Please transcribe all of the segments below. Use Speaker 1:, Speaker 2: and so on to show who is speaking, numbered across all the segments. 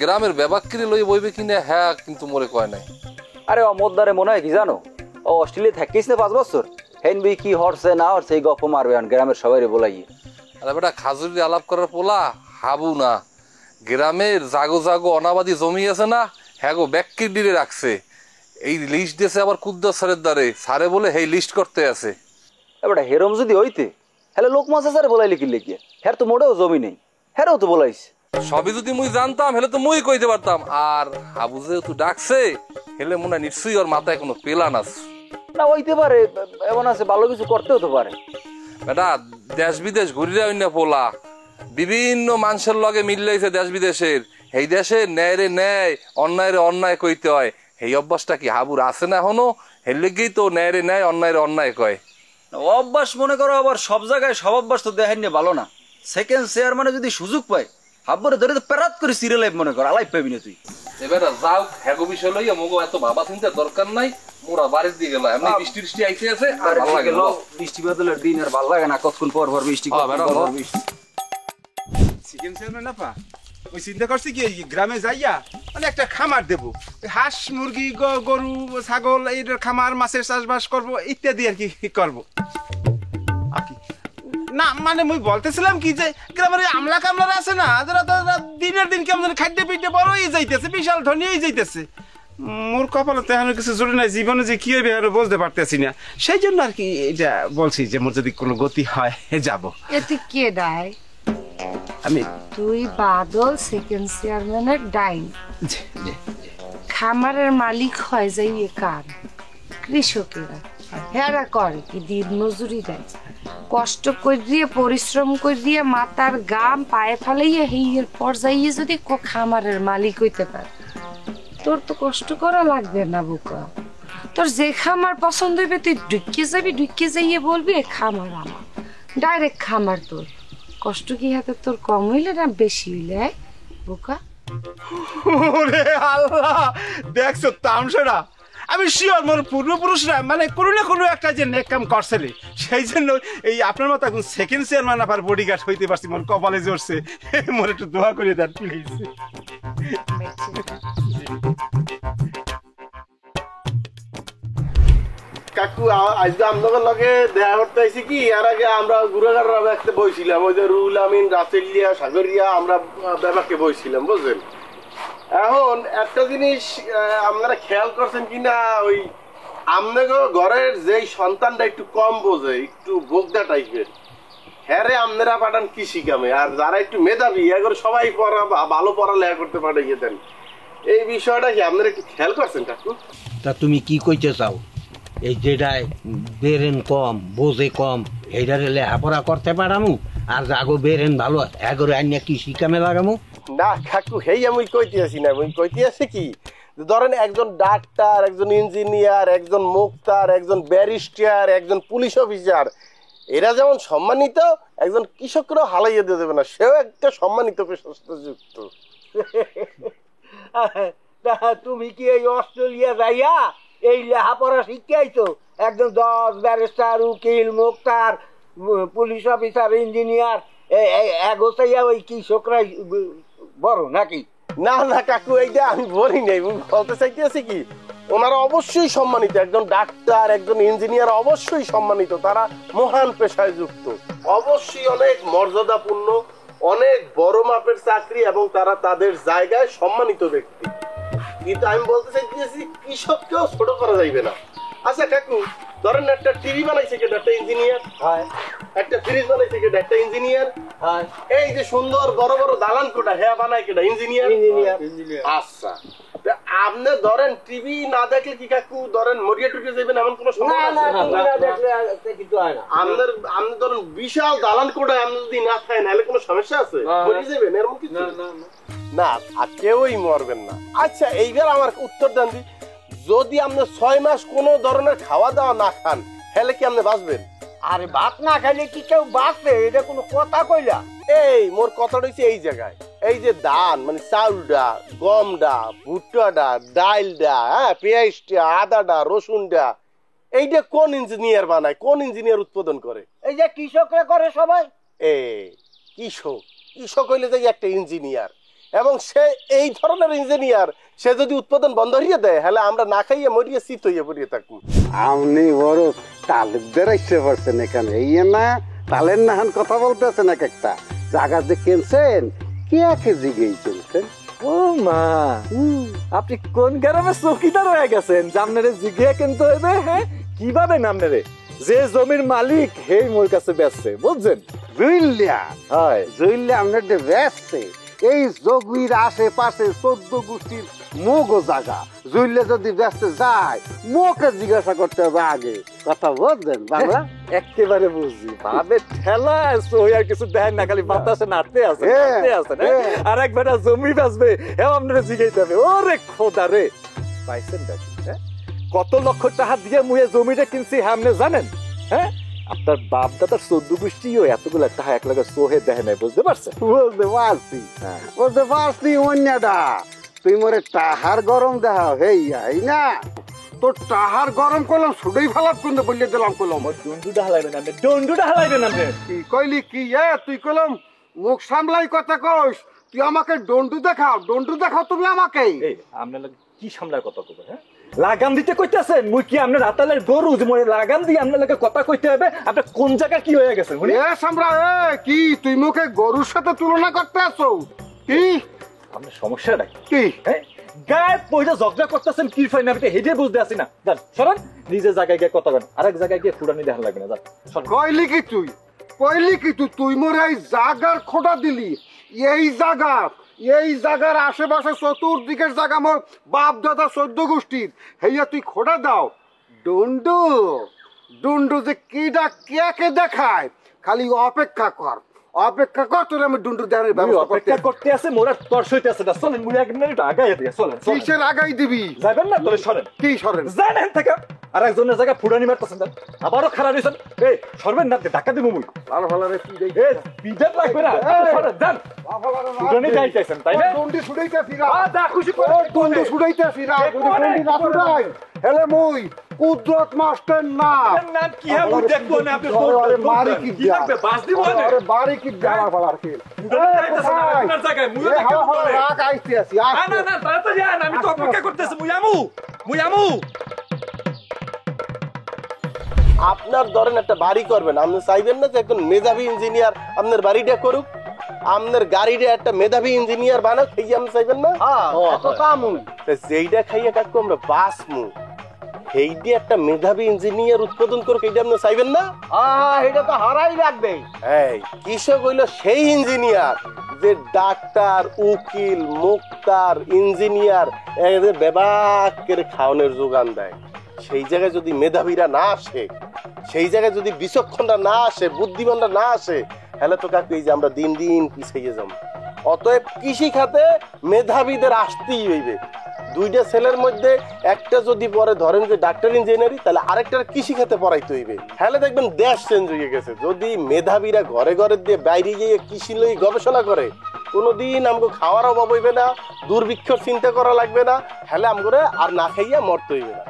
Speaker 1: গ্রামের ব্যাপারকিরি লই বইবে কিনা হ্যাঁ কিন্তু মোরে কয় নাই।
Speaker 2: আরে অমরদারে মনে হয় কি জানো, ও অস্ট্রেলিয়া থাকিস না 5 বছর, হেনবি কি হরছে না হরছে এই গপ্প মারবে গ্রামের সবাই বলাইয়ে।
Speaker 1: আরে বেটা খাজুরি আলাপ করার পোলা হাবু না, গ্রামের জাগো জাগো অনাবাদী জমি আছে না হ্যাঁ গো ব্যাক্কির ডিরে রাখছে, এই লিস্ট দিয়েছে আবার কুদ্দার স্যারের দ্বারে, স্যারে বলে এই লিস্ট করতে আছে।
Speaker 2: এবার হেরম যদি হইতে হ্যালো লোকমাস স্যারে বলাইলে কি লেগে, হ্যার তো মোটেও জমি নেই, হ্যারেও তো বলাইস।
Speaker 1: সবই যদি মুই জানতাম হেলে তো মুই কইতে পারতাম, আর হাবু যেহেতু ডাকছে হেলে মনে হয় নিশ্চয়ই ওর মাথায় কোনো প্ল্যান আছে।
Speaker 2: না হইতে পারে, এমন আছে ভালো কিছু করতেও তো পারে।
Speaker 1: বেটা দেশ বিদেশ ঘুরিয়া অন্য পোলা, বিভিন্ন মানুষের লগে মিললেছে দেশ বিদেশের, এই দেশে ন্যায় রে ন্যায় অন্যায় রে অন্যায় কইতে হয়, এই অভ্যাসটা কি হাবুর আছে না এখনো? হের লেগেই তো ন্যায় রে ন্যায় অন্যায় রে অন্যায় কয়।
Speaker 2: অভ্যাস মনে করো আবার সব জায়গায় সব অভ্যাস তো দেখেন ভালো না। সেকেন্ড চেয়ার মানে যদি সুযোগ পায় হাব্বরে ধরে তো প্যারাত করে সিরিয়াল লাইফ মনে কর, আলাইফ পাবি না তুই।
Speaker 1: এবার যাও হ্যাগো বিষয় লইয়া মগো এত ভাবা চিন্তার দরকার নাই, মোরা বাড়ির দিয়ে গেল এমনি বৃষ্টি বৃষ্টি আইতে আছে আর ভালো লাগে না।
Speaker 2: বৃষ্টি বাদলের দিন আর ভালো লাগে না, কতক্ষণ পর পর বৃষ্টি
Speaker 3: চিকেন চেয়ারম্যান আপা ওই চিন্তা করছি কি গ্রামে যাইয়া মানে একটা খামার দেবো, হাঁস মুরগি গরু ছাগল এই খামার, মাছের চাষবাস করবো ইত্যাদি আর কি করবো আর কি। না মানে মুই বলতেছিলাম কি যে গ্রামের আমলা কামলারা আছে না, যারা তো দিনের দিন কেমন খাদ্য পিঠে বড়ই যাইতেছে, বিশাল ধনীই যাইতেছে, মোর কপালে তো এখনো কিছু জুড়ে নাই, জীবনে যে কি হবে আর বুঝতে পারতেছি না, সেই জন্য আর কি এটা বলছি যে মোর যদি কোনো গতি হয় যাব।
Speaker 4: এতে কে ডাই?
Speaker 3: আমি
Speaker 4: তুই বাদল সেকেন্ড চেয়ারম্যানের ডাইন। খামারের মালিক হয় যাই কার কৃষকেরা, হেরা করে কি দিন মজুরি দেয়, কষ্ট করিয়ে পরিশ্রম করিয়ে মাথার গাম পায়ে ফেলাইয়া হেয়ের পর যাইয়ে যদি খামারের মালিক হইতে পারে, তোর তো কষ্ট করা লাগবে না বুকা। তোর যে খামার পছন্দ হইবে তুই ঢুকিয়ে যাবি, ঢুকিয়ে যাইয়ে বলবি এ খামার আমার, ডাইরেক্ট খামার তোর। কষ্ট কি হাতে তোর কম হইলে না বেশি হইলে বোকা?
Speaker 3: ওরে আল্লাহ, দেখছো তামসাটা, আমি শিওর মোর পূর্বপুরুষরা মানে কোনো না কোনো একটা যে নেক কাম করছিলে, সেই জন্য এই আপনার মতো এখন সেকেন্ড চেয়ারম্যান আবার বডিগার্ড হইতে পারছি, মোর কপালে জোরছে, মোর একটু দোয়া করে দেন প্লিজ।
Speaker 5: কাকু আজকে আপনাদের লগে দেখা করতে আইছি কি, এর আগে আমরা গুড়াগাড়া একটা বইছিলাম, ওই যে রুল আমিন রাসেলিয়া সাগরিয়া আমরা ব্যাপারকে বইছিলাম বুঝলেন। এখন একটা জিনিস আপনারা খেয়াল করছেন কিনা, ওই আপনাদের ঘরের যেই সন্তানটা একটু কম বোঝে, একটু বোগদা টাইপের, হ্যাঁ রে আপনারা পাঠান কৃষি কামে, আর যারা একটু মেধাবী এগুলো সবাই ভালো পড়ালেখা করতে পাঠিয়ে দেন। এই বিষয়টা কি আপনারা একটু খেয়াল করছেন কাকু?
Speaker 6: তা তুমি কি কইতে চাও? এই যেটাই বেরেন কম বোঝে কম এইটারে লেখাপড়া করতে পারামু, আর যাগো বেরেন ভালো এগরে আনিয়া কৃষি কামে লাগামু?
Speaker 5: না কাকু হেই আমি কইতে আসি না, আমি কইতে আসি কি ধরেন একজন ডাক্তার, একজন ইঞ্জিনিয়ার, একজন মুক্তার, একজন ব্যারিস্টার, একজন পুলিশ অফিসার, এরা যেমন সম্মানিত, একজন কৃষকরাও হালাইয়া দিয়ে দেবে না, সেও একটা সম্মানিত পেশার সাথে যুক্ত।
Speaker 7: তুমি কি এই অস্ট্রেলিয়া যাইয়া এই লেখাপড়া শিখাইছো? একজন জজ, ব্যারিস্টার, উকিল, মুক্তার, পুলিশ অফিসার, ইঞ্জিনিয়ার এগোছাইয়া ওই কৃষকরাই বড় নাকি?
Speaker 5: না না কাকু এইটা আমি বলি নাই, বলতে চাইতেছি কি ওনারা অবশ্যই সম্মানিত, একজন ডাক্তার, একজন ইঞ্জিনিয়ার অবশ্যই সম্মানিত, তারা মহান পেশায় যুক্ত, অবশ্যই অনেক মর্যাদাপূর্ণ, অনেক বড় মাপের চাকরি এবং তারা তাদের জায়গায় সম্মানিত ব্যক্তি। কিন্তু আমি বলতে চাইতেছি কৃষককেও ছোট করা যাইবে না। আচ্ছা কাকু ধরেন একটা টিভি বানাইছে কেটে একটা ইঞ্জিনিয়ার, একটা ফ্রিজ বানাইছে কেটে একটা ইঞ্জিনিয়ার, এই যে সুন্দর বড় বড় দালান কোটা হ্যাঁ বানায় কেটে ইঞ্জিনিয়ার। আচ্ছা আপনি ধরেন টিভি না দেখলে কি কাকু ধরেন মরিয়া টুটিয়ে যাবেন এমন কোনো সমস্যা? আপনার আপনি ধরেন বিশাল দালান কোটা আপনি যদি না খায় নাহলে কোনো সমস্যা আছে? মরিয়ে যাবেন এরকম কিছু না, আর কেউই মরবেন না। আচ্ছা এইবার আমার উত্তর দেন, যদি আপনি 6 মাস কোনো ধরনের খাওয়া দাওয়া না খান তাহলে কি আপনি বাঁচবেন?
Speaker 7: আরে ভাত না খাইলে কি কেউ বাঁচবে? এটা কোনো কথা কইলা?
Speaker 5: এই মোর কথাটা হচ্ছে এই জায়গায়, এই যে ধান মানে চাউলটা, গমটা, ভুট্টাটা, ডাইলটা, হ্যাঁ পেঁয়াজটা, আদাটা, রসুনটা, এইটা কোন ইঞ্জিনিয়ার বানায়, কোন ইঞ্জিনিয়ার উৎপাদন করে?
Speaker 7: এই যে কৃষকরা করে সবাই।
Speaker 5: কৃষক, কৃষক হইলে যে একটা ইঞ্জিনিয়ার, এবং সে এই ধরনের ইঞ্জিনিয়ার, সে যদি উৎপাদন বন্ধ হইয়া দেয় তাহলে আমরা না খাইয়ে মরিয়ে শীত হইয়া পড়িয়ে থাকবো।
Speaker 8: আপনি বড় তালুকদার আসতে পারছেন এখানে, এই না তালের নাহান কথা বলতেছেন এক একটা জায়গা যে কিনছেন কে জিগেই কিনছেন।
Speaker 9: ও মা, আপনি কোন গ্রামে চৌকিদার হয়ে গেছেন? জামনারে জিগে কিনতে হইবে। হ্যাঁ, কিভাবে নামনারে? যে জমির মালিক হেই মোর কাছে বেচছে, বুঝছেন?
Speaker 8: জুইলিয়া
Speaker 9: হয়
Speaker 8: জুইলিয়া আপনার যে ব্যস্ত এই জগুইর আশেপাশে 14 গোষ্ঠীর মোগো জায়গা, জুইলে যদি ব্যস্ত যায় মোকে জিজ্ঞাসা করতে হবে আগে, কথা বুঝছেন বাংলা?
Speaker 9: একেবারে বুঝি। ভাবে ঠেলা সই আর কিছু দেখেন না, খালি বাতাসে নাড়তে আছে নাড়তে আছে না। আর একবার জমি বেচবে হেও আপনারা জিগাইতে হবে। ওরে খোদা রে, পাইছেন নাকি? হ্যাঁ, কত লক্ষ টাকা দিয়ে মুয়ে জমিটা কিনছি হ্যাঁ আপনি জানেন? হ্যাঁ, আপনার বাপ দাদার 14 গোষ্ঠীও এতগুলো টাকা এক লাগে সোহে দেখে নাই, বুঝতে পারছেন?
Speaker 8: বুঝতে পারছি বুঝতে পারছি অন্যটা। তুই মোরে টাহার গরম দেখা হেইয়া এই না তোর টাহার গরম করলাম শুধুই ফালাপ কিন্তু বললে দিলাম কলম
Speaker 9: ডন্ডুটা হালাইবেন আপনি, ডন্ডুটা হালাইবেন আপনি।
Speaker 8: কি কইলি কি তুই কলম মুখ সামলাই কথা কইস, তুই আমাকে ডন্ডু দেখাও তুমি আমাকে।
Speaker 9: এই আপনার কি সামলার কথা কইবে? হ্যাঁ, লাগাম দিতে কইতাছেন? মুই কি আপনার রাতালের গরু যে মোরে লাগাম দিয়ে আপনার লাগে কথা কইতে হবে? আপনি কোন জায়গা কি হয়ে গেছেন?
Speaker 8: এ সামরা কি তুই মুখে গরুর সাথে তুলনা করতে আসো? কি
Speaker 9: আপনার সমস্যাটা
Speaker 8: কি?
Speaker 9: হ্যাঁ, গায়ে পয়সা ঝগড়া করতেছেন কি ফাইন আমি হেডে বুঝতে আসি না। যান সরেন, নিজের জায়গায় গিয়ে কথা বলেন, আরেক জায়গায় গিয়ে ফুরানি দেখা লাগবে না। যান সরেন।
Speaker 8: কইলি কি তুই মোরে এই জাগার খোটা দিলি? এই জাগার আশেপাশে চতুর্দিকের জায়গা মোর বাপ দাদা 14 গোষ্ঠীর, হেইয়া তুই খোটা দাও? ডুন্ডু যে কিডা কে দেখায়, খালি অপেক্ষা কর তোর আমি ডুন্ডু দেওয়ার ব্যবস্থা
Speaker 9: অপেক্ষা করতে আছে। মোরা তর সইতে আছে না, চলেন মুই এক মিনিট আগাই দিয়ে চলেন।
Speaker 8: কিসের আগাই দিবি?
Speaker 9: যাবেন না তোরে? সরেন।
Speaker 8: কি সরেন?
Speaker 9: জানেন থেকে আর একজনের জায়গা ফুরানি মারতেছেন, আবারও খারাপ হয়েছেন। এই সরবেন না, ধাক্কা দিব মুই।
Speaker 8: ভালো ভালো রে কি দেই
Speaker 9: বিজার লাগবে না, সরেন যান। ফুরানি যাইতেছেন তাই না?
Speaker 8: ডন্ডি ছুড়াইতে ফিরা
Speaker 9: যা খুশি করে
Speaker 8: ডন্ডি ছুড়াইতে ফিরা, যদি ডন্ডি না ছুড়াই হেলে মুই কুদরত মাস্টার না
Speaker 9: না কি হ্যাঁ মুই দেখবো না। আপনি
Speaker 8: মারি কি
Speaker 9: কি লাগবে? বাস দিব না?
Speaker 8: আরে বাড়ি কি দেওয়া বলার কি?
Speaker 9: আপনার জায়গায় মুই দেখবো।
Speaker 8: রাগ আইতে আছি।
Speaker 9: না না না, তাড়াতাড়ি আন, আমি তো অপেক্ষা করতেছি। মুই আমু।
Speaker 5: আপনার ধরেন একটা বাড়ি করবেন, আপনি চাইবেন না যে একজন মেধাবী ইঞ্জিনিয়ার আপনার বাড়িটা করুক? আপনার গাড়িটা একটা মেধাবী ইঞ্জিনিয়ার বানাক, সেই আপনি চাইবেন না? যেইটা খাইয়া কাকু আমরা বাসমু, সেইটা একটা মেধাবী ইঞ্জিনিয়ার উৎপাদন করুক, এইটা আপনি চাইবেন না?
Speaker 7: এটা তো হারাই লাগবে।
Speaker 5: এই কৃষক হইল সেই ইঞ্জিনিয়ার যে ডাক্তার, উকিল, মুক্তার, ইঞ্জিনিয়ার এদের বেবাকের খাওয়ানোর যোগান দেয়। সেই জায়গায় যদি মেধাবীরা না আসে, সেই জায়গায় যদি বিচক্ষণরা না আসে, বুদ্ধিমানরা না আসে, তাহলে তো কাকু এই যে আমরা দিন দিন পিছিয়ে যাব। অতএব কৃষি খাতে মেধাবীদের আসতেই হইবে। দুইটা ছেলের মধ্যে একটা যদি পরে ধরেন যে ডাক্তার ইঞ্জিনিয়ারিং, তাহলে আরেকটার কৃষি খাতে পড়াইতে হইবে। তাহলে দেখবেন দেশ চেঞ্জ হয়ে গেছে। যদি মেধাবীরা ঘরে ঘরে দিয়ে বাইরে গিয়ে কৃষি লই গবেষণা করে, কোনোদিন আমাকে খাওয়ার অভাব হইবে না, দুর্ভিক্ষর চিন্তা করা লাগবে না, তাহলে আমাকে আর না খাইয়া মরতে হইবে না।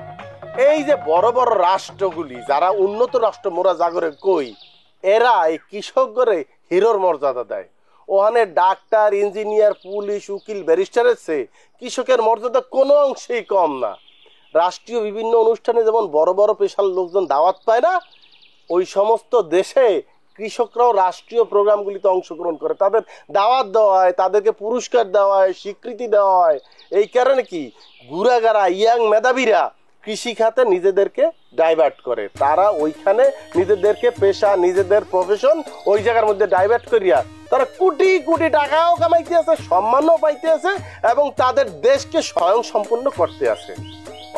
Speaker 5: এই যে বড় বড় রাষ্ট্রগুলি, যারা উন্নত রাষ্ট্র মোরা জাগরে কই, এরা এই কৃষকগরে হিরোর মর্যাদা দেয়। ওখানে ডাক্তার, ইঞ্জিনিয়ার, পুলিশ, উকিল, ব্যারিস্টারের চেয়ে কৃষকের মর্যাদা কোনো অংশেই কম না। রাষ্ট্রীয় বিভিন্ন অনুষ্ঠানে যেমন বড় বড় পেশার লোকজন দাওয়াত পায় না, ওই সমস্ত দেশে কৃষকরাও রাষ্ট্রীয় প্রোগ্রামগুলিতে অংশগ্রহণ করে, তাদের দাওয়াত দেওয়া হয়, তাদেরকে পুরস্কার দেওয়া হয়, স্বীকৃতি দেওয়া হয়। এই কারণে কি গুড়াগাড়া ইয়াং মেধাবীরা কৃষি খাতে নিজেদেরকে ডাইভার্ট করে। তারা ওইখানে নিজেদেরকে পেশা, নিজেদের প্রফেশন ওই জায়গার মধ্যে ডাইভার্ট করিয়া তারা কোটি কোটি টাকাও কামাইতে আছে, সম্মানও পাইতে আছে, এবং তাদের দেশকে স্বয়ং সম্পূর্ণ করতে আছে।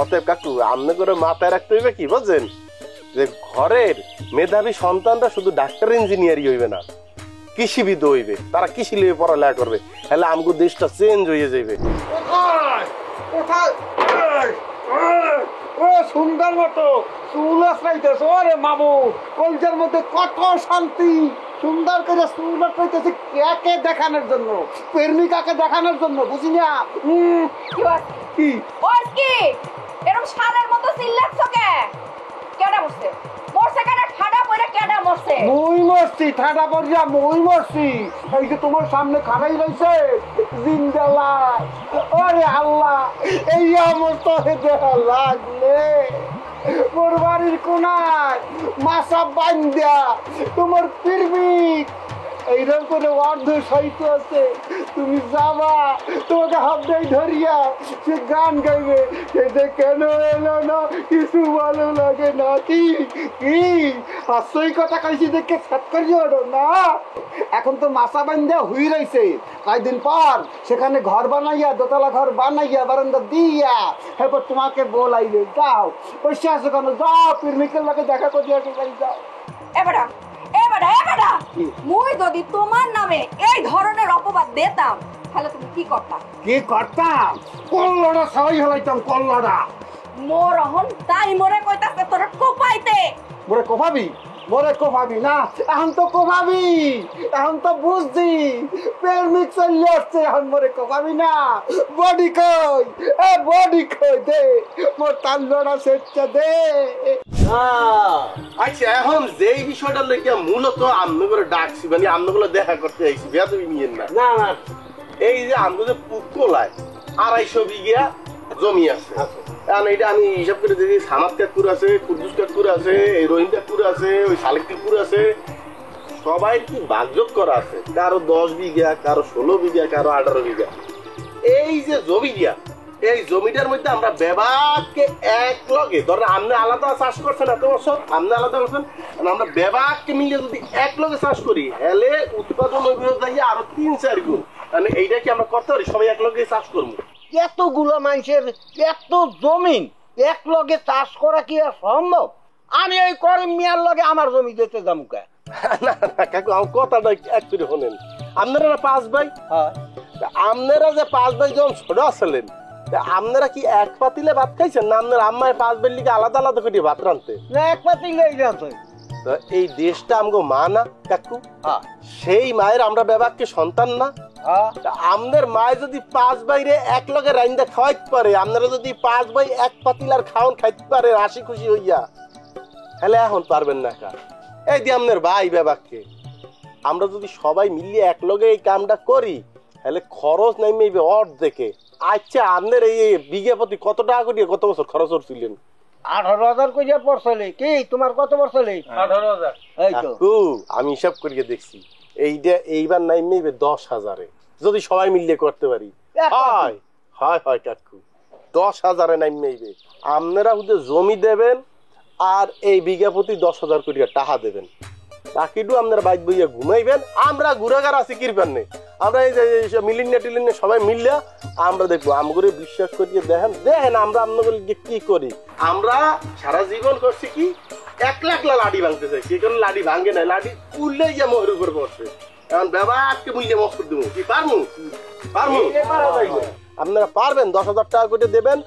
Speaker 5: অতএব কাকু আমনে করে মাথায় রাখতে হইবে কি বুঝছেন, যে ঘরের মেধাবী সন্তানরা শুধু ডাক্তার ইঞ্জিনিয়ারই হইবে না, কৃষিবিদ হইবে। তারা কৃষি লিয়ে পড়ালেখা করবে, তাহলে আমগো দেশটা চেঞ্জ হয়ে যাইবে।
Speaker 8: ও সুন্দর মতো চুল আসলাইতেছে, ওরে মামু কলজার মধ্যে কত শান্তি। সুন্দর করে চুল আসলাইতেছে কে দেখানোর জন্য, প্রেমিকাকে দেখানোর জন্য, বুঝি না? কি
Speaker 10: এরকম সাদের মতো চিল্লাচ্ছ কে? কেডা বসছে? মরছে কেডা? ঠাডা পয়রা কেডা মরছে? মরছে
Speaker 8: মুই মরছি ঠাডা পড়িয়া মুই মরছি এই যে তোমার সামনে খাড়াই রইছে জিন্দালা ওরে আল্লাহ এই আমার তো দেহা লাগলে মোর বাড়ির কোনায় মাছা বান্ধা তোমার পিরমিক এইরকম করে অর্ধ সাহিত্য আছে তুমি যাবা তোমাকে হাবটাই ধরিয়া সে গান গাইবে সেটা কেন এলো না কিছু ভালো লাগে না কি হাস্যই কথা কাইছি দেখে সাত করিও না এখন তো মাছা বান্ধা হুই রয়েছে কয়েকদিন পর সেখানে ঘর বানাইয়া দোতলা ঘর বানাইয়া বারান্দা দিয়া এরপর তোমাকে বলাইবে যাও পয়সা আছে কেন যাও পিরমিকের লাগে দেখা করিয়া যাও
Speaker 10: এবারে মুই যদি তোমার নামে এই ধরনের অপবাদ দিতাম তাহলে তুমি কি করতা?
Speaker 8: কি করতাম? কল্লড়া সবাই হলাইতাম কল্লড়া।
Speaker 10: মোর হন তাই মোরে কইতাছে তোর কোপাইতে।
Speaker 8: মোরে কোপাবি? মোরে কোপাবি না, এখন তো কোপাবি, এখন তো বুঝছি প্রেমিক চলে আসছে, এখন মোরে কোপাবি না। বডি কই, এ বডি কই দে, মোর তাল্লড়া সেচ্ছা দে।
Speaker 5: আচ্ছা এখন যেই বিষয়টা লেগে মূলত আমনে করে ডাকছি, মানে আমনে গুলো দেখা করতে আইছি, বেয়া তুমি নিয়েন না। না না, এই যে আমনে যে পুকুলায় 250 বিঘা জমি আছে, এখন এইটা আমি হিসাব করে দেখি সামাদ কাটপুর আছে, কুদ্দুস কাটপুর আছে, এই রহিম কাটপুর আছে, ওই শালিক কাটপুর আছে, সবাই কি ভাগযোগ করা আছে, কারো 10 বিঘা, কারো 16 বিঘা, কারো 18 বিঘা। এই যে জমি দিয়া, এই জমিটার মধ্যে আমরা বেবাককে এক লগে, ধরেন আপনি আলাদা চাষ করছেন এত বছর, আপনি আলাদা করছেন, আমরা বেবাককে মিলে যদি এক লগে চাষ করি, হেলে উৎপাদন হইবে যাই আরো 3-4 গুণ। মানে এইটা কি আমরা করতে পারি, সবাই এক লগে চাষ করবো?
Speaker 7: এতগুলো মানুষের এত জমিন এক লগে চাষ করা কি আর সম্ভব? আমি এই করিম মিয়ার লগে আমার জমি দিতে যাবো কে?
Speaker 5: না না কাকু, আমার কথাটা একটু শোনেন। আপনারা 5 ভাই, আপনারা যে 5 ভাই যখন ছোট ছিলেন, আপনারা কি এক পাতিলে ভাত খাইছেন না আপনার আম্মায় 5 ভাইয়ের লিগে আলাদা আলাদা করে ভাত রাঁধতে?
Speaker 7: না, এক পাতিলে
Speaker 5: এই দেশটা আমগো মা না কাকু? সেই মায়ের আমরা বেবাককে সন্তান না? আমাদের মায় যদি 5 ভাইরে এক লগে রাইন্দা খাওয়াইতে পারে, আপনারা যদি 5 ভাই এক পাতিলার খাওন খাইতে পারে হাসি খুশি হইয়া, তাহলে এখন পারবেন না কা? এই যে আপনার ভাই বেবাককে আমরা যদি সবাই মিলিয়ে এক লগে এই কামটা করি, তাহলে খরচ নাইবে অর্ধেকে। আচ্ছা আপনার এই বিঘা প্রতি কত টাকা করিয়া কত বছর খরচ করছিলেন?
Speaker 7: 18,000 কইয়া পড়ছলে। কি তোমার কত পড়ছলে?
Speaker 5: 18,000। এই তো আমি হিসাব করিয়া দেখছি, এইটা এইবার নাইবে 10,000-এ যদি সবাই মিলিয়ে করতে পারি। হয় হয় হয় কাকু, 10,000-এ নাইবে। আপনারা ওদের জমি দেবেন আর এই বিঘা প্রতি 10,000 করিয়া টাকা দেবেন, বাকিটু আপনারা বাইক বইয়া ঘুমাইবেন। আমরা ঘুরাঘার আছি কিরপার নেই, আমরা এই যে মিলিনিয়া টিলিনিয়া সবাই মিললে আমরা দেখবো, আমগরে বিশ্বাস করিয়ে দেখেন দেখেন আমরা আপনাদের কি করি। আমরা সারা জীবন করছি কি 1 লাখ লাডি ভাঙতে চাইছি, এখানে লাডি ভাঙে না, লাডি উল্লে গিয়ে মোহর উপর পড়ছে। এখন ব্যবহারকে মূল্যে মস্ত দেবো, কি পারবো? পারবো? আপনারা পারবেন? 10,000 টাকা করে দেবেন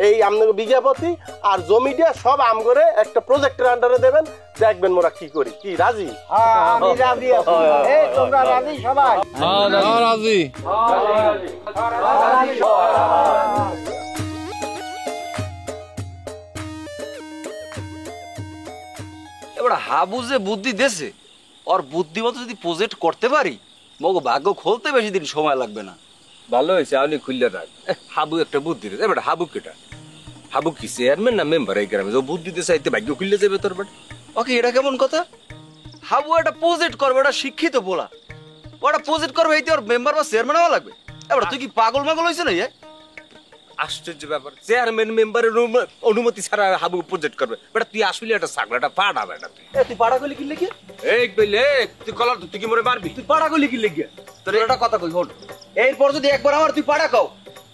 Speaker 5: এই আপনাকে বিঘা প্রতি, আর জমিটা সব আম করে একটা প্রজেক্টের আন্ডারে দেবেন, দেখবেন মোরা কি করি। কি রাজি?
Speaker 7: আমি রাজি আছি। এই তোমরা রাজি সবাই?
Speaker 1: রাজি।
Speaker 2: এবার হাবু যে বুদ্ধি দেছে, ওর বুদ্ধি মতো যদি প্রজেক্ট করতে পারি, মগো ভাগ্য খুলতে বেশি দিন সময় লাগবে না।
Speaker 1: ভালো হয়েছে, আপনি খুললে রাখ। হাবু একটা বুদ্ধি দিয়েছে। এবার হাবু কেটা? হাবু কি চেয়ারম্যান না মেম্বার এই গ্রামে? ও বুদ্ধি দিতে চাইতে ভাগ্য খুললে যাবে তোর বাড়ি?
Speaker 2: ওকে, এটা কেমন কথা? হাবু একটা প্রজেক্ট করবে, ওটা শিক্ষিত বলা, ওটা প্রজেক্ট করবে, এইতে ওর মেম্বার বা চেয়ারম্যান হওয়া লাগবে? এবার তুই কি পাগল মাগল হয়েছে না?
Speaker 1: আশ্চর্য ব্যাপার, চেয়ারম্যান মেম্বারের অনুমতি ছাড়া হাবু প্রজেক্ট করবে? বেটা তুই আসলে একটা ছাগলাটা পাড়া, বেটা
Speaker 2: তুই পাড়া গলি কি লেগে?
Speaker 1: এই বলে তুই কলার, তুই কি মরে মারবি?
Speaker 2: তুই পাড়া গলি কি লেগে? তোর একটা কথা কই হল, এরপর যদি একবার আমার তুই পাড়া খাও,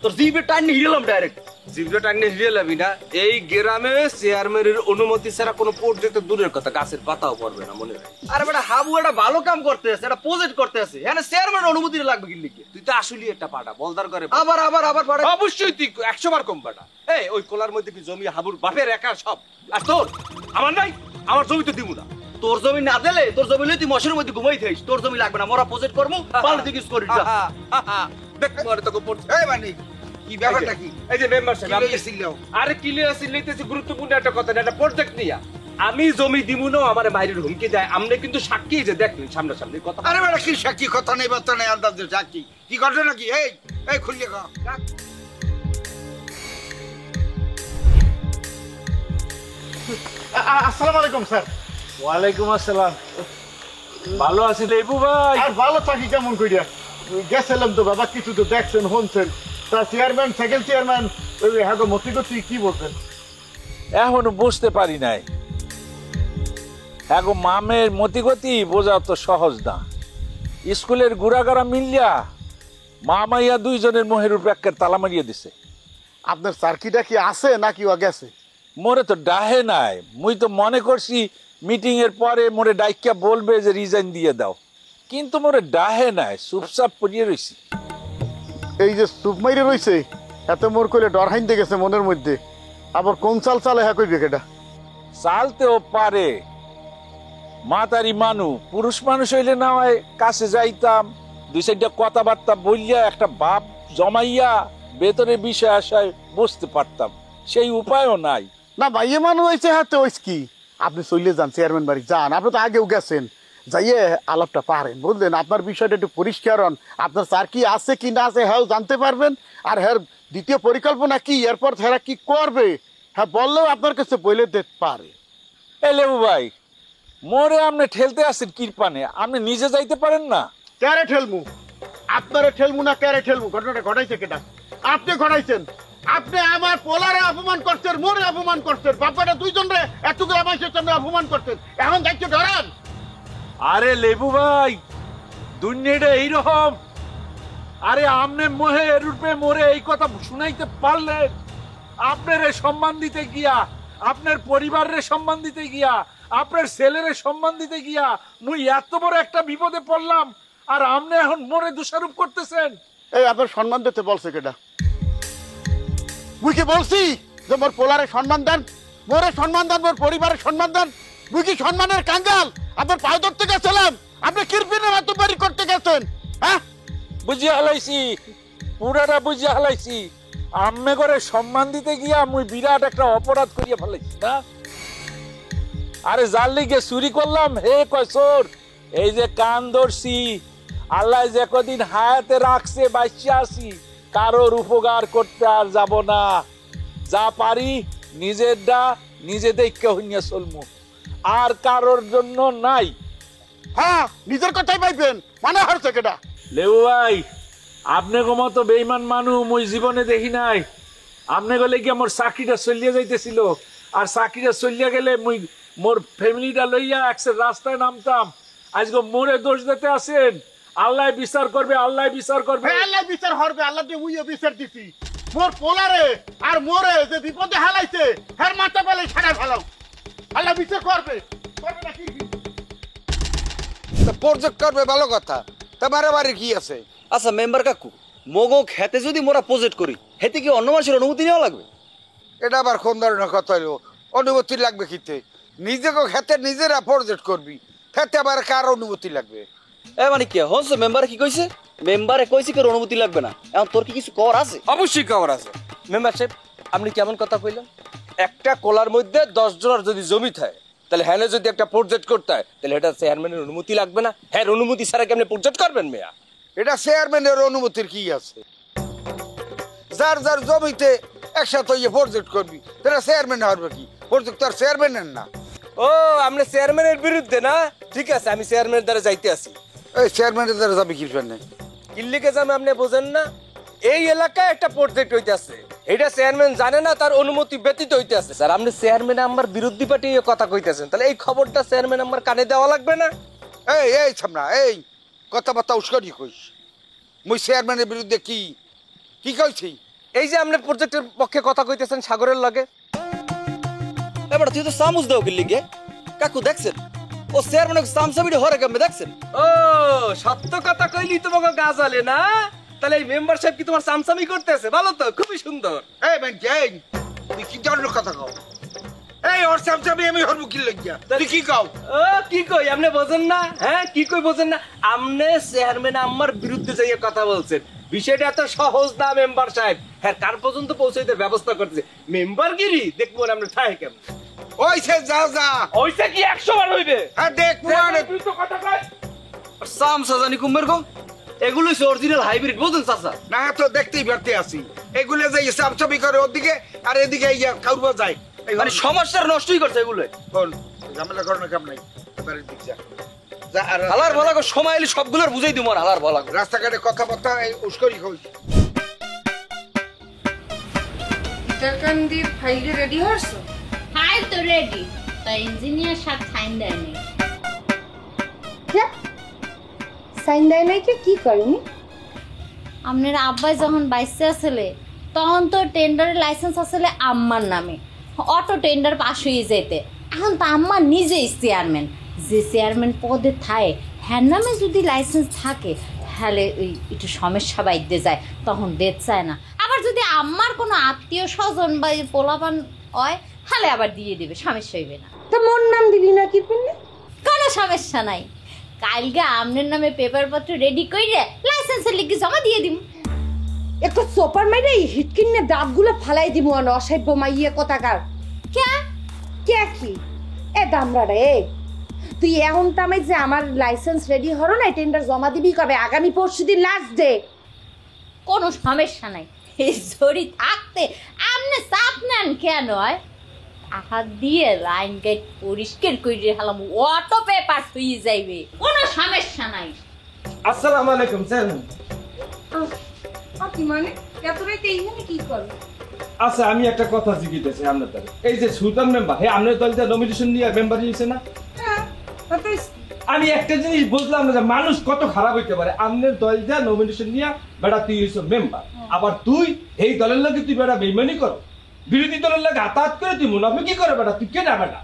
Speaker 2: তোর জিভে টান হিরেলাম ডাইরেক্ট।
Speaker 1: জিভে টান হিরে লাবি না। এই গ্রামে চেয়ারম্যানের অনুমতি ছাড়া কোনো প্রজেক্ট দূরের কথা, গাছের পাতাও পড়বে না, মনে রাখ।
Speaker 2: আরে বেটা হাবু একটা ভালো কাম করতে আছে, একটা প্রজেক্ট করতে আছে, হ্যাঁ চেয়ারম্যানের অনুমতি লাগবে কি লেগে?
Speaker 1: তুই তো আসলে একটা পাটা বলদার করে।
Speaker 2: আবার আবার আবার পাড়া?
Speaker 1: অবশ্যই তুই 100 বার কম পাটা। এই ওই কোলার মধ্যে কি জমি হাবুর বাপের একার সব? আর তোর? আমার নাই, আমার জমি তো দিব না।
Speaker 2: তোর জমি না দিলে তোর জমি তুই মশের মধ্যে ঘুমাই থাকিস, তোর জমি লাগবে না, মোরা প্রজেক্ট করবো, পাল্টে দিকে করি যা।
Speaker 1: দেখ মরে তোকে পড়ছে।
Speaker 8: এই মানে কি ব্যাপারটা কি?
Speaker 1: এই যে মেম্বার সাহেব, আরে ক্লিয়ার সিলেতেছি গুরুত্বপূর্ণ একটা কথা, একটা প্রজেক্ট নিয়া
Speaker 11: আমি জমি দিমু না আমার মায়ের হুমকি দেয় আমনে কিন্তু সাক্ষী যে দেখলেন সামনাসামনি কথা।
Speaker 8: আরে বেটা কি সাক্ষী কথা নেই বার্তা নেই আন্দাজ সাক্ষী কি ঘটে নাকি এই খুললে গা
Speaker 5: আসসালামু আলাইকুম স্যার।
Speaker 11: ওয়ালাইকুম আসসালাম। ভালো আছি দেবু ভাই?
Speaker 5: আর ভালো থাকি কেমন কইরা? গেছিলাম তো বাবা, কিছু তো দেখছেন শুনছেন। তা চেয়ারম্যান সেকেন্ড চেয়ারম্যান হ্যাঁ তো মতি করছি কি বলছেন?
Speaker 9: এখনো বুঝতে পারি নাই। এখন মামের মতিগতি বোঝা তো সহজ না। স্কুলের গুড়াগাড়া মিলিয়া মামাইয়া দুইজনের মোহের উপর একের তালা মারিয়ে দিছে।
Speaker 5: আপনার সার্কিটা কি আছে নাকি ও গেছে?
Speaker 9: মোরে তো ডাহে নাই, মুই তো মনে করছি মিটিং এর পরে মোরে ডাইকিয়া বলবে যে রিজাইন দিয়ে দাও, কিন্তু মোরে ডাহে নাই, চুপচাপ পড়িয়ে রইছি।
Speaker 5: এই যে সুপ মাইরে রইছে এত মোর কইলে ডর হাইন্দে গেছে মনের মধ্যে। আবার কোন চাল চালে হ্যাঁ কইবে কেটা?
Speaker 9: চালতেও পারে, মাতারি মানু, পুরুষ মানুষ হইলে না হয় কাছে যাইতাম, দুই চারটা কথাবার্তা বললিয়া একটা ভাব জমাইয়া ভেতরে বিষয় আসায় বুঝতে পারতাম, সেই উপায়ও নাই।
Speaker 5: না ভাইয়ে মানুষ হয়েছে হাতে ওইস কি? আপনি চলে যান চেয়ারম্যান বাড়ি যান, আপনি তো আগেও গেছেন, যাইয়ে আলাপটা পারেন বুঝলেন। আপনার বিষয়টা একটু পরিষ্কার হন, আপনার স্যার কি আছে কি না আছে হ্যাঁ জানতে পারবেন। আর হ্যাঁ দ্বিতীয় পরিকল্পনা কি, এরপর তারা কি করবে হ্যাঁ বললেও আপনার কাছে বলে দিতে পারে।
Speaker 9: এ লেবু ভাই, মোরে আপনি ঠেলতে আসেন কিরপানে, আপনি নিজে যাইতে পারেন না?
Speaker 5: ক্যারে ঠেলমু? আপনারে ঠেলমু না ক্যারে ঠেলমু? ঘটনাটা ঘটাইছে কেটা? আপনি ঘটাইছেন। আপনি আমার পোলারে অপমান করছেন, মোরে অপমান করছেন, বাপাটা দুইজনরে এতটুকু আমাদের সামনে অপমান করছেন, এখন দায়িত্ব ধরান।
Speaker 9: আরে লেবু ভাই, দুনিয়াটা এইরকম। আরে আমনে মোহে রূপে মোরে এই কথা শুনাইতে পারলেন, আপনার সম্মান দিতে গিয়া, আপনার পরিবারের সম্মান দিতে গিয়া, আপনার ছেলের সম্মান দিতে গিয়া মুই এত বড় একটা বিপদে পড়লাম, আর আপনি এখন মোরে দোষারোপ করতেছেন।
Speaker 5: এই আপনার সম্মান দিতে বলছে কেটা? মুই কি বলছি যে মোর পোলারে সম্মান দেন, মোরে সম্মান দেন, মোর পরিবারের সম্মান দেন? মুই কি সম্মানের কাঙ্গাল? আপনার পায়ে ধরতে গেছিলাম, আপনি কিরপিনের এত বাড়ি করতে গেছেন? হ্যাঁ
Speaker 9: বুঝিয়া হালাইছি, পুরাটা বুঝিয়া হালাইছি। আম্মে করে সম্মান দিতে গিয়া মুই বিরাট একটা অপরাধ করিয়া ফেলাইছি না? আরে যার লিগে চুরি করলাম হে কয় চোর, এই যে কান ধরছি, আল্লাহ যে কদিন হায়াতে রাখছে বাইচা আছি, কারোর উপকার করতে আর যাব না। যা পারি নিজেরটা নিজে দেখে হইয়া চলমু, আর কারোর জন্য নাই।
Speaker 5: হ্যাঁ নিজের কথাই পাইবেন, মানে হারছে কেটা?
Speaker 9: লেবু ভাই, আপনি মতো বেইমান মানুষ মুই জীবনে দেখি নাই। আপনি গেলে কি আমার চাকরিটা চলিয়া যাইতেছিল, আর চাকরিটা চলিয়া গেলে মুই মোর ফ্যামিলিটা লইয়া একসাথে রাস্তায় নামতাম। আজকে মোরে দোষ দিতে আসেন, আল্লাহ বিচার করবে, আল্লাহ বিচার করবে।
Speaker 5: আল্লাহ বিচার করবে, আল্লাহ দিয়ে উইয়ে বিচার দিছি। মোর পোলারে আর মোরে যে বিপদে হালাইছে হের মাথা পেলে ছাড়া ফেলাও, আল্লাহ বিচার করবে। করবে না কি?
Speaker 8: প্রজেক্ট করবে ভালো কথা, তোমার বাড়ি কি আছে?
Speaker 2: আচ্ছা মেম্বার কাকু, মগো খেতে যদি মোরা প্রজেক্ট করি, হেতে কি অন্য মানুষের অনুমতি নেওয়া লাগবে?
Speaker 8: এটা আবার কোন ধরনের কথা হলো? অনুমতি লাগবে কিতে? নিজেকে খেতে নিজেরা প্রজেক্ট করবি, খেতে আবার কার অনুমতি লাগবে?
Speaker 2: এ মানে কি হচ্ছে মেম্বার কি কইছে? মেম্বারে কইছে কি অনুমতি লাগবে না? এখন তোর কি কিছু কর আছে?
Speaker 11: অবশ্যই খবর আছে মেম্বারশিপ। আপনি কেমন কথা কইলেন? একটা কোলার মধ্যে 10 জনের যদি জমি থাকে, তাহলে হ্যাঁ যদি একটা প্রজেক্ট করতে হয়, তাহলে এটা চেয়ারম্যানের অনুমতি লাগবে না? হ্যাঁ অনুমতি ছাড়া কেমনে প্রজেক্ট করবেন মেয়া?
Speaker 8: এটা চেয়ারম্যানের অনুমতির কি আছে? যার যার জমিতে একসাথে ইয়ে প্রজেক্ট করবি, তাহলে চেয়ারম্যান হবে কি? প্রজেক্ট তো আর চেয়ারম্যানের না।
Speaker 11: ও আপনি চেয়ারম্যানের বিরুদ্ধে না? ঠিক আছে, আমি চেয়ারম্যানের দ্বারা যাইতে আসি।
Speaker 8: এই চেয়ারম্যানের দ্বারা যাবি কি জন্য?
Speaker 11: কিল্লিকে যাবে আপনি বোঝেন না? এই এলাকায় একটা প্রজেক্ট হইতেছে, এটা চেয়ারম্যান জানে না, তার অনুমতি ব্যতীত হইতেছে। স্যার আপনি চেয়ারম্যান আমার বিরোধী পার্টি কথা কইতেছেন, তাহলে এই খবরটা চেয়ারম্যান আমার কানে দেওয়া লাগবে না?
Speaker 8: এই এই সামনা এই কথাবার্তা উস্কানি কইস। মুই চেয়ারম্যানের বিরুদ্ধে কি কি কইছি?
Speaker 11: এই যে আপনি প্রজেক্টের পক্ষে কথা কইতেছেন সাগরের লাগে।
Speaker 2: এবার তুই তো সামুজ দাও কিল্লিকে কাকু, দেখছেন ও চেয়ারম্যান সামসামিটি হরে কেমনে দেখছেন?
Speaker 11: ও সত্য কথা কইলি তোমাকে গাজালে না? তাহলে এই মেম্বার সাহেব কি তোমার সামসামি করতেছে? ভালো তো, খুবই সুন্দর।
Speaker 8: এই বেন এই তুই কি ধরনের কথা কও? এই ওর সামসামি আমি হরবো কি লাগিয়া? তুই কি কও?
Speaker 11: ও কি কই আপনি বোঝেন না? হ্যাঁ কি কই বোঝেন না? আপনি চেয়ারম্যান আমার বিরুদ্ধে যাইয়ে কথা বলছেন, বিষয়টা এত সহজ না মেম্বার সাহেব। হ্যাঁ কার পর্যন্ত পৌঁছাইতে ব্যবস্থা করতেছে মেম্বারগিরি, দেখবো আপনি ঠায় কেমন।
Speaker 8: ওইছে যা যা
Speaker 2: ওইটা কি 100 বার হইবে?
Speaker 8: হ্যাঁ দেখ পুরানে
Speaker 2: তুই তো কথা কয় সাম সাজানি কুমের গো, এগুলো হচ্ছে অরিজিনাল হাইব্রিড, বুঝুন চাচা?
Speaker 8: না তো দেখতেই পারতে আছি এগুলো যে সাবছবি করে ওদিকে আর এদিকে ইয়া কাউরবা যায়
Speaker 2: মানে সমাজটার নষ্টই করছে এগুলো।
Speaker 8: কোন ঝামেলা করার কাম নাই এবারে দিক যা যা আর
Speaker 2: হালার বলা গো, সময় এলে সবগুলোর বুঝাই দিব আর হালার বলা গো।
Speaker 8: রাস্তাঘাটে কথাবার্তা উস্করি কই
Speaker 4: ইটারকান্দির ফাইলে রেডি হয়েছো?
Speaker 12: ফাইল তো রেডি, তাই ইঞ্জিনিয়ার সাথে সাইন দেয়নি।
Speaker 4: সাইন দেয় নাই কি করেনি?
Speaker 12: আপনার আব্বাই যখন বাইসে আসলে তখন তো টেন্ডারের লাইসেন্স আসলে আম্মার নামে, অটো টেন্ডার পাস হয়ে যেতে। এখন তো আম্মা নিজেই চেয়ারম্যান, যে চেয়ারম্যান পদে থাকে হ্যার নামে যদি লাইসেন্স থাকে তাহলে ওই একটু সমস্যা বাইতে যায়, তখন দেখ চায় না। আবার যদি আম্মার কোনো আত্মীয় স্বজন বা পোলাপান হয় তাহলে আবার দিয়ে দেবে, সমস্যা হইবে না।
Speaker 4: তো মোর নাম দিবি না কি করলে?
Speaker 12: কোনো সমস্যা নাই, কালকে আপনার নামে পেপার পত্র রেডি করে লাইসেন্সের লিখে জমা দিয়ে দিব।
Speaker 4: একটু সোপার মেরে হিট কিনে দাঁতগুলো ফালাই দিব না, অসভ্য মাইয়া কথাকার।
Speaker 12: কে
Speaker 4: কে কি এ দামরা রে, তুই এখন তামে যে আমার লাইসেন্স রেডি হলো না, টেন্ডার জমা দিবি কবে? আগামী পরশুদিন লাস্ট ডে।
Speaker 12: কোনো সমস্যা নাই, এই জড়ি থাকতে আপনি চাপ নেন কেন? হয় হাত দিয়ে লাইন গেট পরিষ্কার করে হালাম, অটো পেপার হয়ে যাইবে, কোনো সমস্যা নাই।
Speaker 11: আসসালামু আলাইকুম স্যার।
Speaker 4: কি মানে এত রাতে এইখানে কি করো?
Speaker 11: আচ্ছা আমি একটা কথা জিজ্ঞেস আপনার দ্বারা, এই যে সুলতান মেম্বার হ্যাঁ আপনার দলটা নমিনেশন নিয়ে মেম্বার হয়েছে না? আমি একটা জিনিস বুঝলাম না যে মানুষ কত খারাপ হইতে পারে। আপনার দলটা নমিনেশন নিয়ে বেটা তুই হইছ মেম্বার, আবার তুই এই দলের লোকে তুই বেটা বেইমানি করো, বিরোধী দলের লোক হাতাহাত করে তুই মুনাফিকি করে বেটা, তুই কেনা বেটা?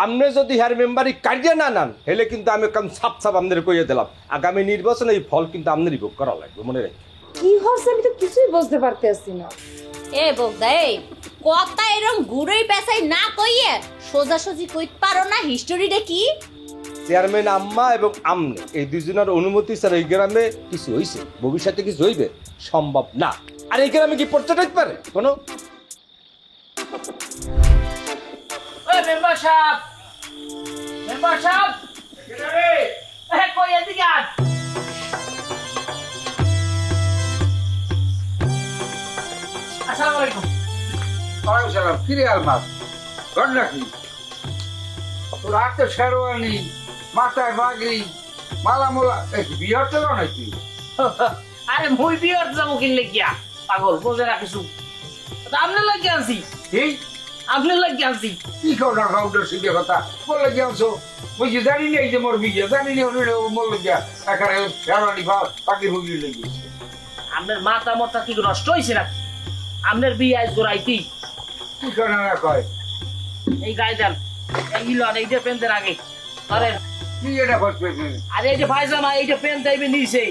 Speaker 11: আপনি যদি হ্যার মেম্বারি কাটিয়ে না নেন হেলে কিন্তু আমি কাম সাপ সাপ আপনাদের কইয়ে দিলাম, আগামী নির্বাচনে এই ফল কিন্তু আপনারই ভোগ করা লাগবে, মনে রাখবেন।
Speaker 4: কি হচ্ছে আমি তো কিছুই বুঝতে পারতেছি না।
Speaker 12: এ বৌদা, এই কথা এরকম ঘুরেই পেঁচাই না কইয়ে সোজাসুজি কইতে পারো না হিস্টোরিটা কি?
Speaker 11: চেয়ারম্যান আম্মা এবং আমনে এই দুজনের অনুমতি ছাড়া এই গ্রামে কিছু হইছে, ভবিষ্যতে কিছু হইবে সম্ভব না। আর এই গ্রামে কি পড়তে হইতে পারে কোনো?
Speaker 2: ওই মেম্বার সাহেব, মেম্বার সাহেব কেডা রে? কই এদিকে আস। আসসালামু আলাইকুম।
Speaker 8: ওয়ালাইকুম সালাম। কি রে আলমাস ঘটনা কি? তোর হাতে শেরওয়ানি, মাথায় বাগড়ি, মালা মোলা, বিয়ে হচ্ছে না নাকি?
Speaker 2: আরে মুই বিয়ার যাবো কিনলে গিয়া পাগল, বোঝে না কিছু। আপনার লাগে আনছি,
Speaker 8: এই
Speaker 2: আপনার লাগে আনছি।
Speaker 8: কি খবর খাউডার সিধে কথা বলে গিয়েছো? বুঝি জানি না এই যে মোর বিয়ে, জানি না মোর গিয়া এখানে শেরওয়ানি পাখির হুগলি লেগেছে।
Speaker 2: আপনার মাথা মতা কি নষ্ট হয়েছে না? আপনার বিয়ে আজ গোড়াইতি
Speaker 8: কি করে না কয়?
Speaker 2: এই গায়ে দেন, এই লন, এই যে পেনদের আগে ধরেন।
Speaker 8: কি এটা করছে?
Speaker 2: আর এই যে পায়জামা, এই যে পেন যাইবে নিচে,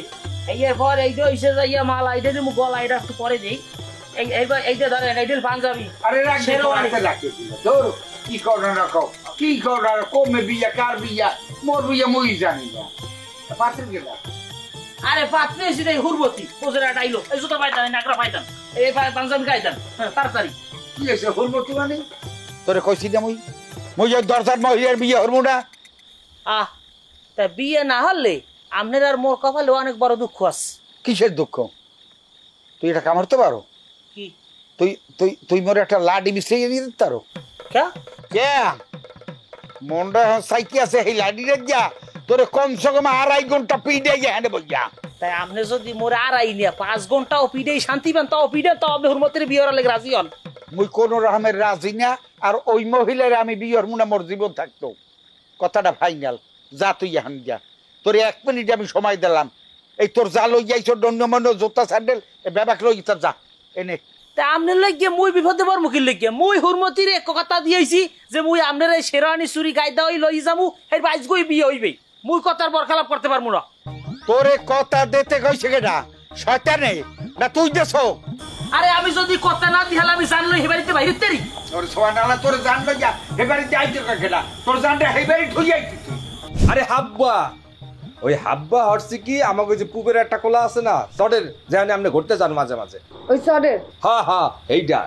Speaker 2: এই এরপর এই যে হইছে যাইয়া মালা, এইটা দিয়ে গলা, এটা একটু পরে দিই। এইবার এইটা ধরেন, এইটা পাঞ্জাবি।
Speaker 8: আরে রাখতে লাগছে তোর কি করে না কও? কি করে না কমে বিয়া, কার বিয়া, মোর বিয়া মই জানি না। পাত্র গেলা
Speaker 2: আরে পাত্রে এসে হুরবতি পোজেরা ডাইলো, এই জুতো পাইতাম, নাকরা পাইতাম, এই পাঞ্জাবি খাইতাম তাড়াতাড়ি।
Speaker 8: কি আছে হুরবতি মানে? তোরে কইছি না মই যে দরজার মহিলার বিয়ে হরমু না।
Speaker 2: আহ, তা বিয়ে না হলে আপনার আর মোর কপালে অনেক বড় দুঃখ আছে।
Speaker 8: কিসের দুঃখ? তুই এটা কামড়তে পারো?
Speaker 2: কি
Speaker 8: তুই তুই তুই মোর একটা লাডি মিশিয়ে দিয়ে দিতে পারো?
Speaker 2: কে
Speaker 8: কে মন্ডা সাইকি আছে এই লাডিরে যা তোরে কমসে কম 2.5 ঘন্টা পিডে গেনে বইয়া।
Speaker 2: তাই আপনি যদি মোরে আড়াই নিয়ে 5 ঘন্টাও পিডেই শান্তি পান, তাও পিডে, তাও আপনি হুরমতের বিয়ের লাগে রাজি হন?
Speaker 8: মুই কোন রকমের রাজি না, আর ওই মহিলার আমি বিয়ের মুনা মোর জীবন থাকতো। কথাটা ফাইনাল। যা তুই এখন যা, তোর 1 মিনিট আমি সময় দিলাম। এই তোর যা লই যাইছ ডন্যমন্য জুতা স্যান্ডেল ব্যাবাক লই যা এনে।
Speaker 2: তা আপনার লাগিয়ে মুই বিপদে পড় মুখির লাগিয়ে মুই হুরমতির এক কথা দিয়েছি যে মুই আপনার এই শেরওয়ানি চুরি গাইদা ওই লই যামু, এর বাইজ গই বিয়ে হইবে। মুই কথার বরখালাপ করতে পারবো না।
Speaker 8: তোরে কথা দিতে কইছে কেডা? শয়তানে না তুই দেছো?
Speaker 2: আরে আমি যদি কথা না দিহালে আমি জানলো হে বাড়িতে বাইরে তেরি।
Speaker 8: তোর সোয়ানালা তোর জানলো যা হে বাড়িতে আইতে কেডা? তোর জানটা হে বাড়ি ঠুই আইতি তুই।
Speaker 11: আরে হাব্বা, ওই হাব্বা হচ্ছে কি আমাকে যে পুবের একটা কোলা আছে না চটের, যেখানে আপনি ঘুরতে যান মাঝে মাঝে,
Speaker 4: ওই চরের
Speaker 11: হ্যাঁ হ্যাঁ এইটা।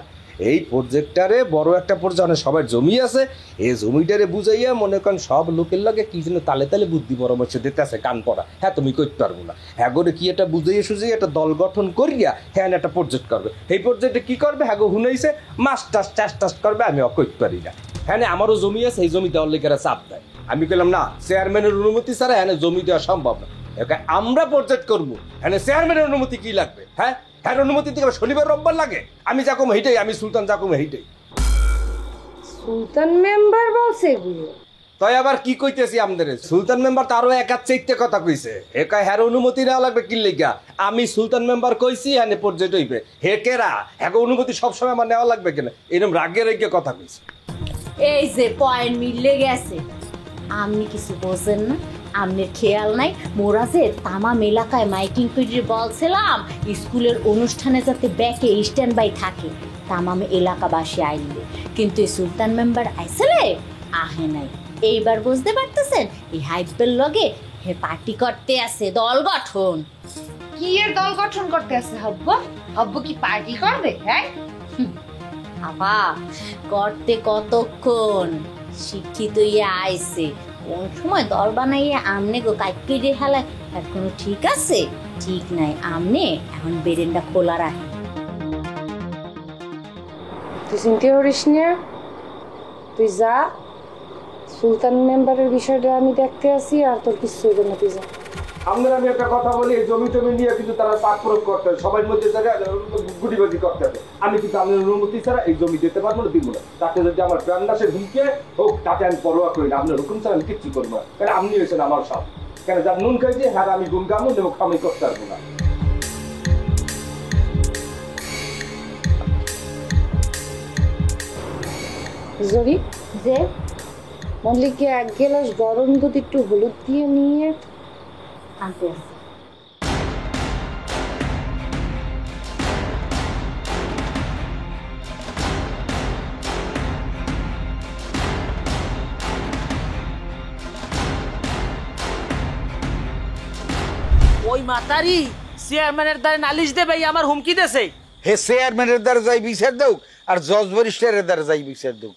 Speaker 11: এই প্রজেক্টারে বড় একটা পর্যায়ে সবার জমি আছে, এই জমিটারে বুঝাইয়া মনে করেন সব লোকের লাগে কি যেন তালে তালে বুদ্ধি পরামর্শ দিতে আছে কান পড়া। হ্যাঁ তুমি করতে পারবো না, হ্যাঁ করে কি একটা বুঝাইয়া সুঝাইয়া একটা দল গঠন করিয়া হ্যাঁ একটা প্রজেক্ট করবে। এই প্রজেক্টে কি করবে, হ্যাঁ হুনাইছে মাছ টাস চাষ টাস করবে, আমি করতে পারি না। হ্যাঁ আমারও জমি আছে, এই জমি দেওয়ার লেগে চাপ দেয়। আমি বললাম না, চেয়ারম্যানের অনুমতি ছাড়া হ্যাঁ জমি দেওয়া সম্ভব না, আমরা প্রজেক্ট করবো। হ্যাঁ চেয়ারম্যানের অনুমতি কি লাগবে? হ্যাঁ হ্যাঁ অনুমতি থেকে শনিবার রোববার লাগে, আমি যা কম হেইটাই, আমি সুলতান যা কম হেইটাই।
Speaker 4: সুলতান মেম্বার বলছে এগুলো?
Speaker 11: তাই আবার কি কইতেছি আমাদের সুলতান মেম্বার তারও একা চাইতে কথা কইছে, একা হ্যার অনুমতি নেওয়া লাগবে কি লেগা? আমি সুলতান মেম্বার কইছি হ্যাঁ প্রজেক্ট হইবে, হে কেরা হ্যাঁ অনুমতি সবসময় আমার নেওয়া লাগবে কেন? এরকম রাগে রেগে কথা কইছে।
Speaker 12: এই যে পয়েন্ট মিলে গেছে, আপনি কিছু বোঝেন না, আপনার খেয়াল নাই মোরা যে তামাম এলাকায় মাইকিং করে বলছিলাম স্কুলের অনুষ্ঠানে যাতে ব্যাকে স্ট্যান্ড বাই থাকে, তামাম এলাকাবাসী আইলে, কিন্তু এই সুলতান মেম্বার আইসলে আহে নাই। এইবার বুঝতে পারতেছেন এই হাইপের লগে হে পার্টি করতে আছে, দল গঠন।
Speaker 4: কি এর দল গঠন করতে আছে? হব্ব হব্ব কি পার্টি করবে? হ্যাঁ
Speaker 12: আপা করতে কতক্ষণ, শিক্ষিত ইয়ে আইছে, কোন সময় দল বানাইয়ে আমনে গো কাইকে হেলায় এখনো ঠিক আছে? ঠিক নাই, আমনে এখন বেরেন্ডা খোলা রাখে।
Speaker 4: তুই চিন্তা করিস না, তুই যা, সুলতান মেম্বারের বিষয়টা আমি দেখতে আসি, আর তোর কিছু হইবে না, তুই যা।
Speaker 11: আমাদের আমি একটা কথা বলি, জমি টমি নিয়ে কিন্তু তারা পাক প্রয়োগ করতে হবে, সবার মধ্যে গুটিবাজি করতে হবে। আমি কিন্তু আমাদের অনুমতি ছাড়া এই জমি দিতে পারবো না, দিব না। তাকে যদি আমার প্রাণ নাশে হুমকে হোক তাকে আমি পরোয়া করি না, আপনার হুকুম ছাড়া আমি কিচ্ছু করবো না। কেন আপনি হয়েছেন আমার সব, কেন যার নুন খাইছে হ্যাঁ আমি গুণ গামুন এবং আমি করতে পারবো না।
Speaker 4: জরি
Speaker 12: যে
Speaker 4: মল্লিককে 1 গ্লাস গরম দুধ একটু হলুদ দিয়ে নিয়ে
Speaker 12: আনতে আছে।
Speaker 2: ওই মাতারি চেয়ারম্যানের দ্বারে নালিশ দে ভাই, আমার হুমকি দেছে।
Speaker 8: হে চেয়ারম্যানের দ্বারা যাই বিচার দেও আর জজ বরিষ্ঠের দ্বারা যাই বিচার দেও,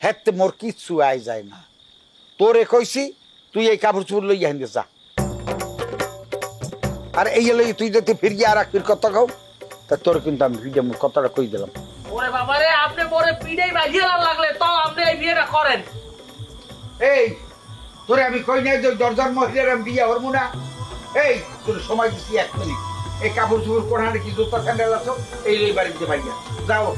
Speaker 8: হেতে মোর কিচ্ছু আয় যায় না। তোরে কইছি তুই এই কাপড় চোপড় লইয়া হেন্দে যা, আর এই লই তুই যদি ফিরিয়ে আর একটির কথা কও তা তোর কিন্তু আমি ফিরিয়ে মোর কথাটা কই দিলাম।
Speaker 2: ওরে বাবারে, আপনি পরে পিড়াই বাজিয়ে লাগলে তো আপনি এই বিয়েটা করেন।
Speaker 8: এই তোরে আমি কই নাই যে দরজার মহিলার আমি বিয়ে হরমু না? এই তোর সময় দিচ্ছি 1 মিনিট, এই কাপড় চোপড় কোরআনে কি জুতা স্যান্ডেল আছো এই লই বাড়িতে ভাইয়া যাও।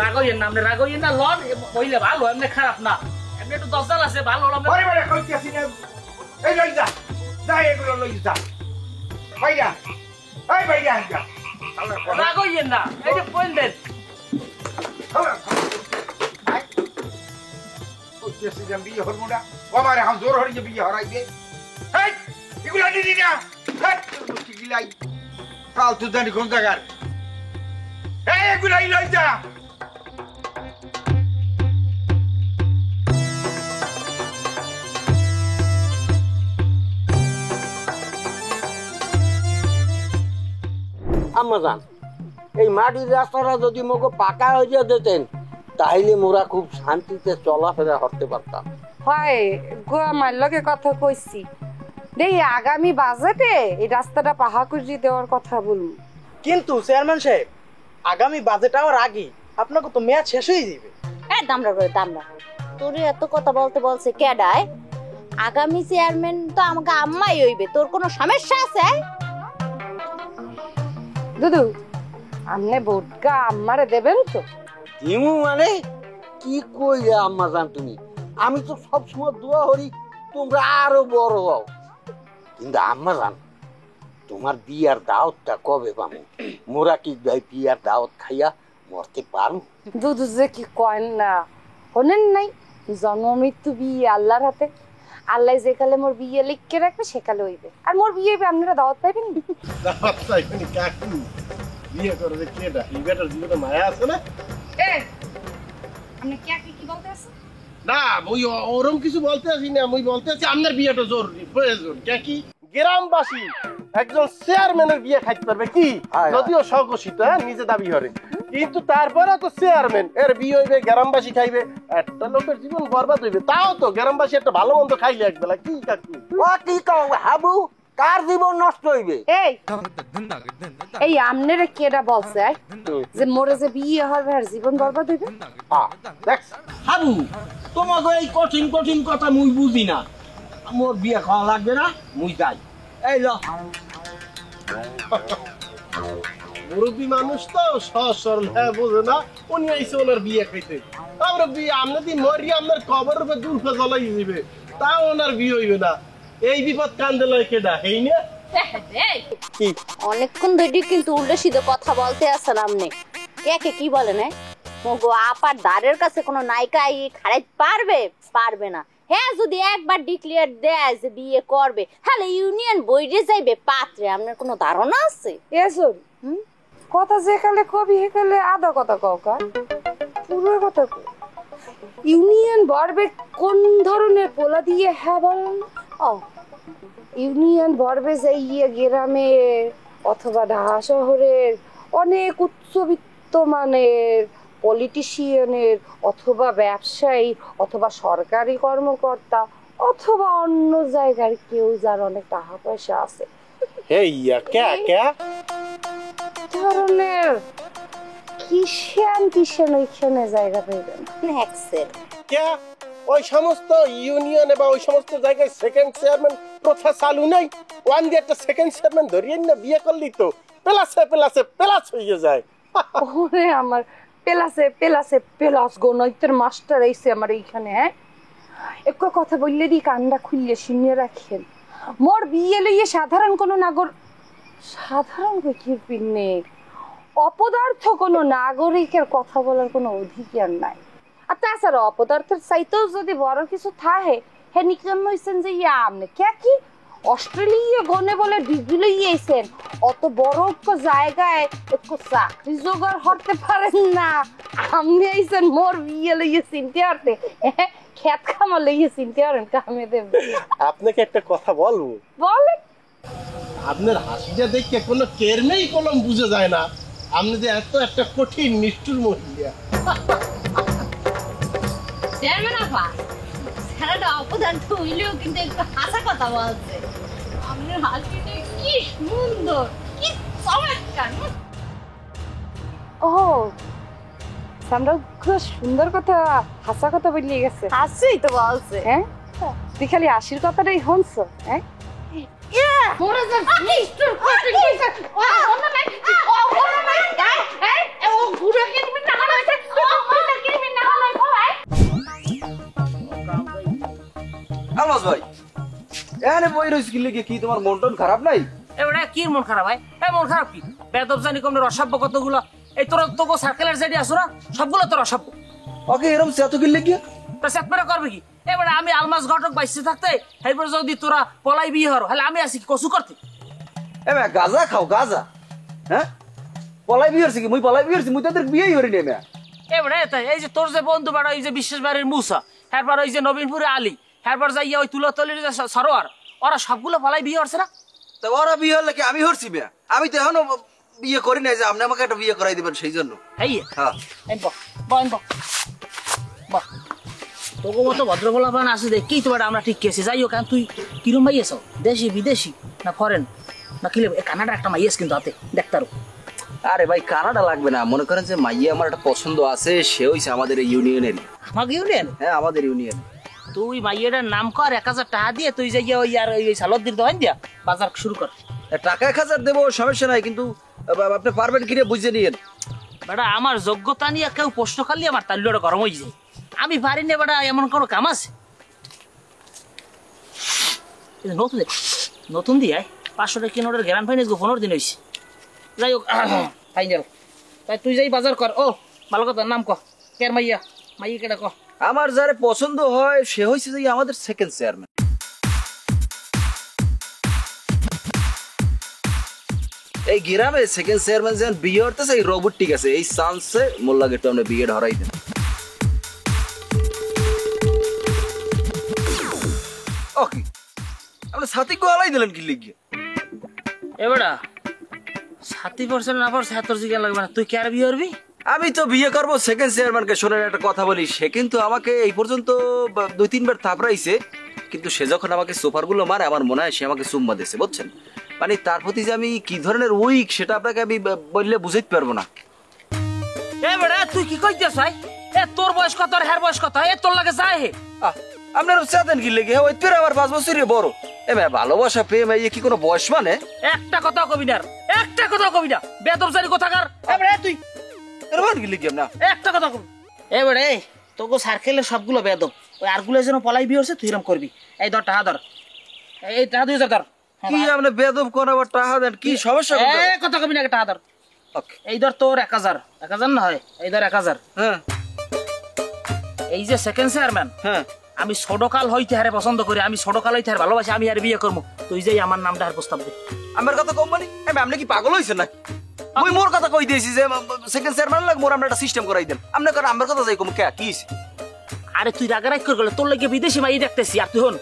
Speaker 2: রাগইয়েন না, আপনি রাগইয়েন না, লন মহিলা ভালো, এমনি খারাপ না, এমনি একটু দরজাল আছে ভালো।
Speaker 8: বারে বারে কইতেছি না, এই লই যা যা, এগুলো লই যা ভাইয়া, এই ভাইয়া যা।
Speaker 2: রাগইয়েন না, এই যে পয়েন্ট দেন।
Speaker 8: কইতেছি যে বিয়ে হরমু না, ও আমার এখন জোর হরিয়ে বিয়ে হরাই দে। এই এগুলো দিদি না, এই মুশকিল গিলাই ফালতু জানি কোন জায়গার, এই এগুলাই লই যা।
Speaker 7: আম্মাজান, এই মাটির রাস্তাটা যদি মোকে পাকা হয়ে দিতেন তাহলে মোরা খুব শান্তিতে চলাফেরা করতে পারতাম।
Speaker 4: হয় গো, আমার লগে কথা কইছি, দেখি আগামী বাজেটে এই রাস্তাটা পাহা করে দেওয়ার কথা বলুন।
Speaker 13: কিন্তু চেয়ারম্যান সাহেব, আগামী বাজেট আওয়ার আগে আপনাকে তো মেয়াদ শেষ হয়ে যাবে।
Speaker 12: দামরা করে দামরা, তোর এত কথা বলতে বলছে কেডায়? আগামী চেয়ারম্যান তো আমাকে আম্মাই হইবে, তোর কোনো সমস্যা আছে?
Speaker 4: দুদু, আমনে ভোটকা আম্মারে দেবেন তো?
Speaker 7: দিমু মানে কি কইলে আম্মাজান তুমি? আমি তো সবসময় দোয়া করি তোমরা আরো বড় হও, কিন্তু আম্মাজান তোমার বিয়ার দাওয়াতটা কবে পাবো? মোরা কি বিয়ার দাওয়াত খাইয়া মরতে পারবো?
Speaker 4: দুদু যে কি কয়েন না, শোনেন নাই জন্ম মৃত্যু বিয়ে আল্লাহর হাতে, আল্লাহ যে কালে মোর বিয়ে লিখকে রাখবে সেকালে হইবে, আর মোর বিয়ে হইবে আপনারা দাওয়াত পাইবেন।
Speaker 5: দাওয়াত পাইবেন কাকু? বিয়ে করে যে কেডা? এই বেটার জীবনে মায়া আছে না?
Speaker 4: আপনি কি বলতে আছেন?
Speaker 5: না ওই ওরম কিছু বলতে আসি না, আমি বলতে আছি আপনার বিয়েটা জরুরি প্রয়োজন। কি গ্রামবাসী একজন চেয়ারম্যানের বিয়ে খাইতে পারবে কি? যদিও স্বঘোষিত, নিজে দাবি করে, কিন্তু তারপরে তো চেয়ারম্যান, এর বিয়ে হইবে, গ্রামবাসী খাইবে, একটা লোকের জীবন বরবাদ হইবে। তাও তো গ্রামবাসী একটা ভালো মন্দ খাইলে একবেলা। কি কাকু
Speaker 7: ও কি কও হাবু, কার জীবন নষ্ট হইবে?
Speaker 4: এই আমনেরে কেডা বলছে যে মোরে যে বিয়ে হবে আর জীবন বরবাদ হইবে?
Speaker 6: হাবু, তোমাকে এই কঠিন কঠিন কথা মুই বুঝি না। মোর বিয়ে খাওয়া লাগবে না, মুই যাই। এই ল,
Speaker 5: মুরব্বী মানুষ তো সহজ সরল, হ্যাঁ বোঝে না। উনি আইসে ওনার বিয়ে খাইতে, আমরা বিয়ে আপনি দিন মরি আপনার কবর উপরে দুর্ফে জ্বলাই দিবে, তাও ওনার বিয়ে হইবে না। এই বিপদ কান্দে লয় কেডা? এই না
Speaker 12: অনেকক্ষণ ধরে কিন্তু উল্টো সিধে কথা বলতে আসেন আপনি। কে কি বলেন? মগো আপার দ্বারের কাছে কোনো নায়িকা খাড়াইতে পারবে না। হ্যাঁ, যদি একবার ডিক্লেয়ার দেয় যে বিয়ে করবে, তাহলে ইউনিয়ন বইরে যাইবে পাত্রে। আপনার কোনো ধারণা আছে?
Speaker 4: এসব কথা যেখানে কবি হেকালে আধা কথা কওকা, পুরো কথা কও। ইউনিয়ন বর্বে কোন ধরনের পোলা দিয়ে? হ্যাঁ বলেন। ইউনিয়ন বর্বে যে গ্রামের অথবা ঢাকা শহরের অনেক উচ্চবিত্ত মানের পলিটিশিয়ানের অথবা ব্যবসায়ী অথবা সরকারি কর্মকর্তা অথবা অন্য জায়গার কেউ যার অনেক টাকা পয়সা আছে, ধরনের কিষান ওইখানে জায়গা পাইবেন।
Speaker 5: ওই সমস্ত ইউনিয়নে বা ওই সমস্ত জায়গায় সেকেন্ড চেয়ারম্যান প্রথা চালু নাই? ওয়ান দিয়ে একটা সেকেন্ড চেয়ারম্যান ধরিয়ে না বিয়ে করলি তো প্লাস হয়ে যায়।
Speaker 4: ওরে আমার পেলাস গণিতের মাস্টার আইছে আমার এইখানে। হ্যাঁ, একটু কথা বললে দি কান্ডা খুললে শুনিয়ে রাখেন। মোর বিয়ে লইয়ে সাধারণ কি পিনে অপদার্থ কোনো নাগরিকের কথা বলার কোনো অধিকার নাই। আর তাছাড়া অপদার্থের চাইতেও যদি বড় কিছু থাকে, হে নিকম হইছেন যে আমনে কি অস্ট্রেলিয়া গনে বলে ডিগ্রি লইয়েছেন, অত বড় জায়গায় একটু চাকরি জোগাড় করতে পারেন না। আপনি আইছেন মোর বিয়ে লইয়ে চিনতে পারতে, খেত খামা লইয়ে চিনতে পারেন কামে দেব।
Speaker 5: আপনাকে একটা কথা বলবো?
Speaker 4: বলেন।
Speaker 5: আপনার হাসিটা দেখে কোনো কেরমেই কলম বুঝে যায় না, আপনি যে এত একটা কঠিন নিষ্ঠুর মহিলা।
Speaker 12: চেয়ারম্যান আপা, সারাটা অপদার্থ হইলেও কিন্তু একটু হাসা কথা বলছে। আপনার হাসিটা কি সুন্দর, কি চমৎকার।
Speaker 4: ও সামরা খুব সুন্দর কথা, হাসা কথা বলিয়ে গেছে।
Speaker 12: হাসিই তো বলছে।
Speaker 4: হ্যাঁ, তুই খালি হাসির কথাটাই হনছ। হ্যাঁ,
Speaker 11: কি তোমার মন টন খারাপ নাই?
Speaker 2: এবারে কি মন খারাপ হয়? মন খারাপ কি? বেদব জানি কম অসভ্য কতগুলো। এই তোর তোকে সার্কেলের সাইডে আসো না, সবগুলো তোর অসভ্য।
Speaker 11: ওকে এরকম সেত কিনলে কি
Speaker 2: তা সেত মেরে করবে কি? এবারে আমি আলমাস ঘটক বাইসে থাকতে এরপর যদি তোরা পলাই বিয়ে হর, হলে আমি আসি কসু করতে?
Speaker 11: এমা গাজা খাও গাজা। হ্যাঁ, পলাই বিয়ে হচ্ছে কি? মুই পলাই বিয়ে হচ্ছি, মুই তাদের বিয়েই হরি নেমে।
Speaker 2: এবারে এই যে তোর যে বন্ধু বাড়া, এই যে বিশ্বাস বাড়ির মুসা, এরপর ওই যে নবীনপুরে আলী, এরপর যাইয়া ওই তুলাতলির যে সরোয়ার, ওরা সবগুলো পলাই বিয়ে হচ্ছে না?
Speaker 11: তা ওরা বিয়ে হলে কি আমি হরছি মেয়া? আমি তো এখনো বিয়ে করি নাই যে আপনি আমাকে একটা বিয়ে করাই দিবেন সেই জন্য।
Speaker 2: তোকে মতো ভদ্রবলা পান আছে দেখি তো আমরা ঠিক কেছি। যাই হোক, তুই কিরম মাইয়েছ? দেশি বিদেশি না ফরেন না কি? কানাডা একটা মাইয়েস কিন্তু হাতে দেখতারও।
Speaker 11: আরে ভাই, কানাডা লাগবে না। মনে করেন যে মাইয়া আমার একটা পছন্দ আছে, সে হইছে আমাদের ইউনিয়নের।
Speaker 2: আমাকে ইউনিয়ন?
Speaker 11: হ্যাঁ, আমাদের ইউনিয়ন।
Speaker 2: তুই মাইয়াটার নাম কর, 1000 টাকা দিয়ে তুই যাই ওই আর ওই সালত দিন দোকান দিয়া বাজার শুরু কর।
Speaker 11: টাকা 1000 দেবো, সমস্যা নাই, কিন্তু আপনি পারবেন কিনা বুঝে নিয়েন।
Speaker 2: বেটা আমার যোগ্যতা নিয়ে কেউ প্রশ্ন করলে আমার তাল্লুটা গরম হয়ে যায়। আমি পারি না বেটা, এমন কোনো কাম আছে? নতুন দিয়ে 500 টাকা কিনোটার গ্যারান ফাইন্যান্স 15 দিন হয়েছে। যাই হোক, ফাইনাল তাই তুই যাই বাজার কর। ও ভালো কথা, নাম ক কের মাইয়া? মাইয়া কেটা ক?
Speaker 11: আমার যারে পছন্দ হয় সে হয়েছে যে আমাদের সেকেন্ড চেয়ারম্যান। এই গ্রামে সেকেন্ড চেয়ারম্যান যেন বিয়ে হতেছে, এই রোবট ঠিক আছে, এই চান্সে মোল্লাকে একটু আমরা বিয়ে ধরাই দেন। ওকে, আপনি সাথী গোয়ালাই দিলেন কি লিখিয়ে?
Speaker 2: এবারা 60% না পর 70 জিজ্ঞাসা লাগবে না। তুই কে আর বিয়ে করবি?
Speaker 14: আমি তো বিয়ে করবো সেকেন্ড চেয়ারম্যানকে। শোনেন একটা কথা বলি, সে কিন্তু আমাকে এই পর্যন্ত 2-3 বার থাপড়াইছে, কিন্তু সে যখন আমাকে সোফারগুলো মারে আমার মনে হয় সে আমাকে চুম্মা দিয়েছে, বুঝছেন? মানে তার প্রতি যে আমি কি ধরনের উইক সেটা আপনাকে আমি বললে বুঝাইতে পারবো না।
Speaker 2: এ বেড়া তুই কি কইতেছ? এ তোর বয়স কত আর হ্যার বয়স কত? এ তোর লাগে যায় হে
Speaker 14: আপনার চাঁদেন কি লেগে ওই তোর আমার 5 বছরের বড়। এ ভাই ভালোবাসা প্রেম এই কি কোনো বয়স মানে?
Speaker 2: একটা কথা কবি না, একটা কথা কবি না, বেদরজারি কথাকার। এ বেড়া তুই
Speaker 14: এরকম কি লিখি না
Speaker 2: একটা কথা কবি। এ বেড়া তোকে সার্কেলের সবগুলো বেদব, ওই আরগুলো যেন পলাই বিয়ে হচ্ছে তুই এরকম করবি। এই ধর টাকা ধর, এই টাকা 2000 ধর।
Speaker 14: কি আপনি বেদব কোন আবার টাকা দেন, কি সমস্যা?
Speaker 2: এ কথা কবি না, টাকা ধর। এই ধর তোর 1000 না হয়, এই ধর 1000।
Speaker 14: হ্যাঁ
Speaker 2: এই যে সেকেন্ড চেয়ারম্যান,
Speaker 14: হ্যাঁ
Speaker 2: আমি ছোটকাল হইতে হারে পছন্দ করি, আমি ছোটকাল হইতে হারে ভালোবাসি, আমি আর বিয়ে করবো। তুই যাই আমার নামটা আর প্রস্তাব দে।
Speaker 14: আমার কথা কম মানে আপনি কি পাগল হইছেন না? ওই মোর কথা কই দিয়েছি যে সেকেন্ড চেয়ারম্যান লাগ মোর আমরা একটা সিস্টেম করাই দেন। আপনি কারণ আমার কথা যাই কম কে কি?
Speaker 2: আরে তুই রাগারাগ করে গেলে তোর লাগে বিদেশি মাই দেখতেছি। আর তুই হন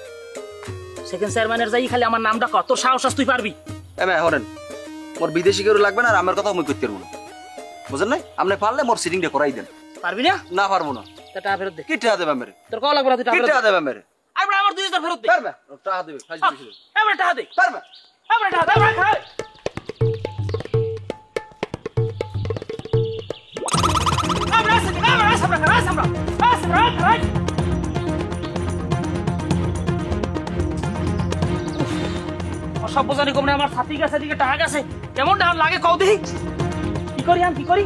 Speaker 2: সেকেন্ড চেয়ারম্যানের যাই খালি আমার নামটা কর, তোর সাহস তুই পারবি?
Speaker 14: হরেন মোর বিদেশি কেউ লাগবে না, আর আমার কথা আমি করতে পারবো না, বুঝলেন না? আপনি পারলে মোর সিটিংটা করাই দেন।
Speaker 2: পারবি না?
Speaker 14: না পারবো না।
Speaker 2: টাকা ফেরত দে।
Speaker 14: কি টাকা দেবে আমারে?
Speaker 2: তোর কল লাগবে না, তুই
Speaker 14: টাকা দেবে আমারে?
Speaker 2: আমার 2000 ফেরত দে।
Speaker 14: পারবে টাকা দেবে, ফাইজ বেশি দেবে।
Speaker 2: আমরা টাকা দে।
Speaker 14: পারবে
Speaker 2: আমরা টাকা দে। আমরা খাই সব বোঝানি কমনে আমার ছাতি গেছে, দিকে টাকা গেছে, কেমন টাকা লাগে কও দেখি। কি করি আমি, কি করি?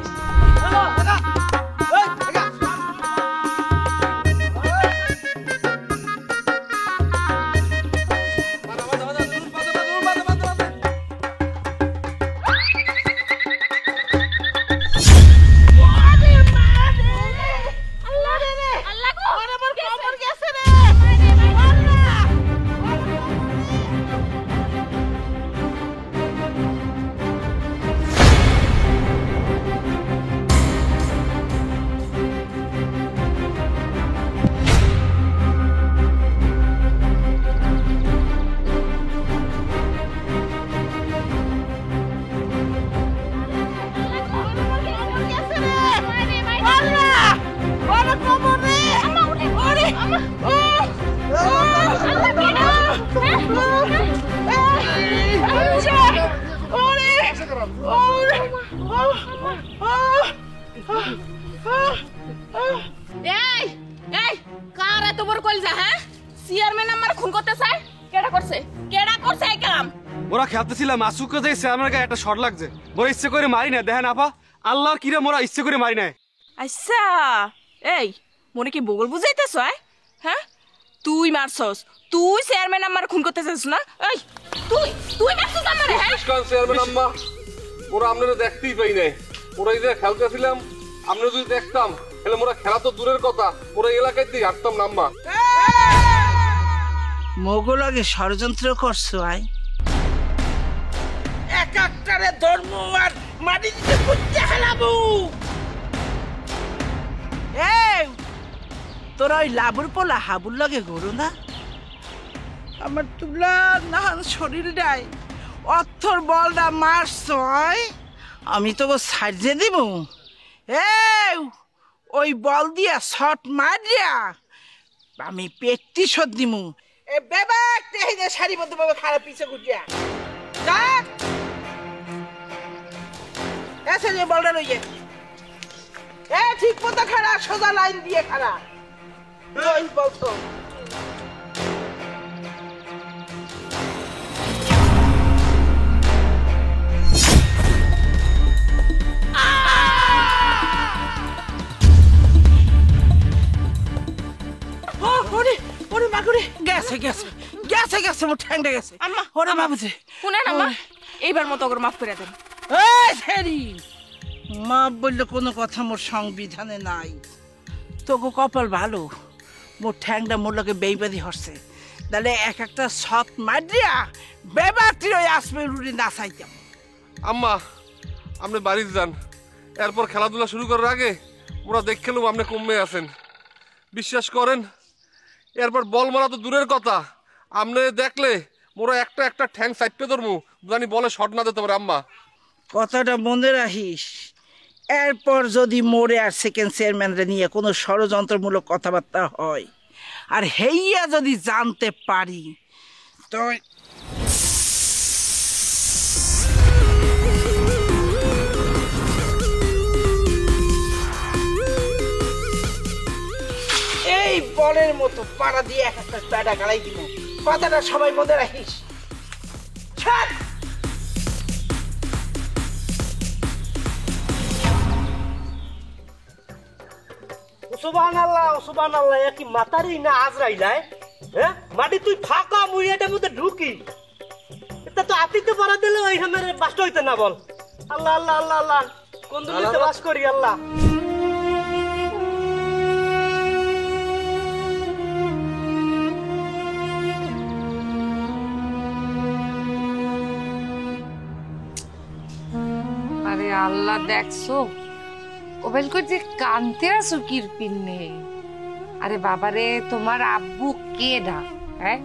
Speaker 15: মোরা খেলতেছিলাম আসুকে যে আমার গায়ে একটা শট লাগছে, মোরা ইচ্ছে করে মারি না, দেখেন আপা আল্লাহর কিরে মোরা ইচ্ছে করে মারি নাই।
Speaker 10: আচ্ছা এই মনে কি বগল বুঝাইতেছ? হ্যাঁ তুই মারছস, তুই চেয়ারম্যান আমার খুন করতে চাস না? এই তুই তুই মারছস আমারে? হ্যাঁ
Speaker 1: চেয়ারম্যান আম্মা মোরা আপনারা দেখতেই পাই নাই, মোরা এই যে খেলতেছিলাম আমরা যদি দেখতাম তাহলে মোরা খেলা তো দূরের কথা, মোরা এলাকায় দিয়ে হাঁটতাম না আম্মা।
Speaker 16: মোগল আগে ষড়যন্ত্র করছো আয় এক একটারে ধর্ম আর মাটি দিতে কুত্তে খেলাবো। এই তোরা ওই লাবুর পোলা হাবুর লগে গরু না? আমার তুলা নাহান শরীর ডাই অর্থর বলটা মারছ, আমি তোকে সাইজে দিব। এই ওই বল দিয়া শট মারিয়া আমি পেটটি শোধ দিমু। এ বেবা তেহিদে সারিবদ্ধভাবে খারাপ পিছে গুটিয়া যাক এসে যে বলটা লইয়ে এ ঠিক মতো খাড়া, সোজা লাইন দিয়ে খাড়া। ওই বলতো ওরে মাগুরে গেছে গেছে গেছে গেছে মোর ঠ্যাংটা গেছে।
Speaker 10: আম্মা
Speaker 16: ওরে বাবুজি
Speaker 10: শুনেন আম্মা, এইবার মতো করে মাফ করে দেন।
Speaker 16: এই সেরি মা বললে কোনো কথা মোর সংবিধানে নাই। তোকে কপাল ভালো, মোর ঠ্যাংটা মোর লোকে বেইবাদি হচ্ছে, তাহলে এক একটা শট মারিয়া বেবাটি ওই আসবে রুড়ি নাচাইতাম।
Speaker 1: আম্মা আপনি বাড়িতে যান, এরপর খেলাধুলা শুরু করার আগে মোরা দেখলাম আপনি কমে আছেন। বিশ্বাস করেন এরপর বল মারা তো দূরের কথা, আপনি দেখলে মোরা একটা একটা ঠ্যাং সাইডপে ধরমু, জানি বলে শট না দিতে পারে। আম্মা
Speaker 16: কথাটা মনে রাখিস, এরপর যদি মোরে আর সেকেন্ড চেয়ারম্যানরে নিয়ে কোনো ষড়যন্ত্রমূলক কথাবার্তা হয় আর হেইয়া যদি জানতে পারি তো এই বলের মতো পাড়া দিয়ে এক একটা প্যাডা গালাই দিব। কথাটা সবাই মনে রাখিস। ছাড়।
Speaker 7: সুবহানাল্লাহ সুবহানাল্লাহ, কি মাতারি না আজরাইলাই? হ্যাঁ মাটি তুই ফাঁকা মুই এটার মধ্যে ঢুকি, এটা তো আতিতে পড়া দিলে ওই হামের বাসটা হইতে না বল। আল্লাহ আল্লাহ আল্লাহ আল্লাহ, কোন দুনিয়াতে বাস করি আল্লাহ।
Speaker 4: আরে আল্লাহ, দেখছো ওবেল কই যে কানতে আসো কিরপিনে। আরে বাবারে, তোমার আব্বু কেডা? হ্যাঁ,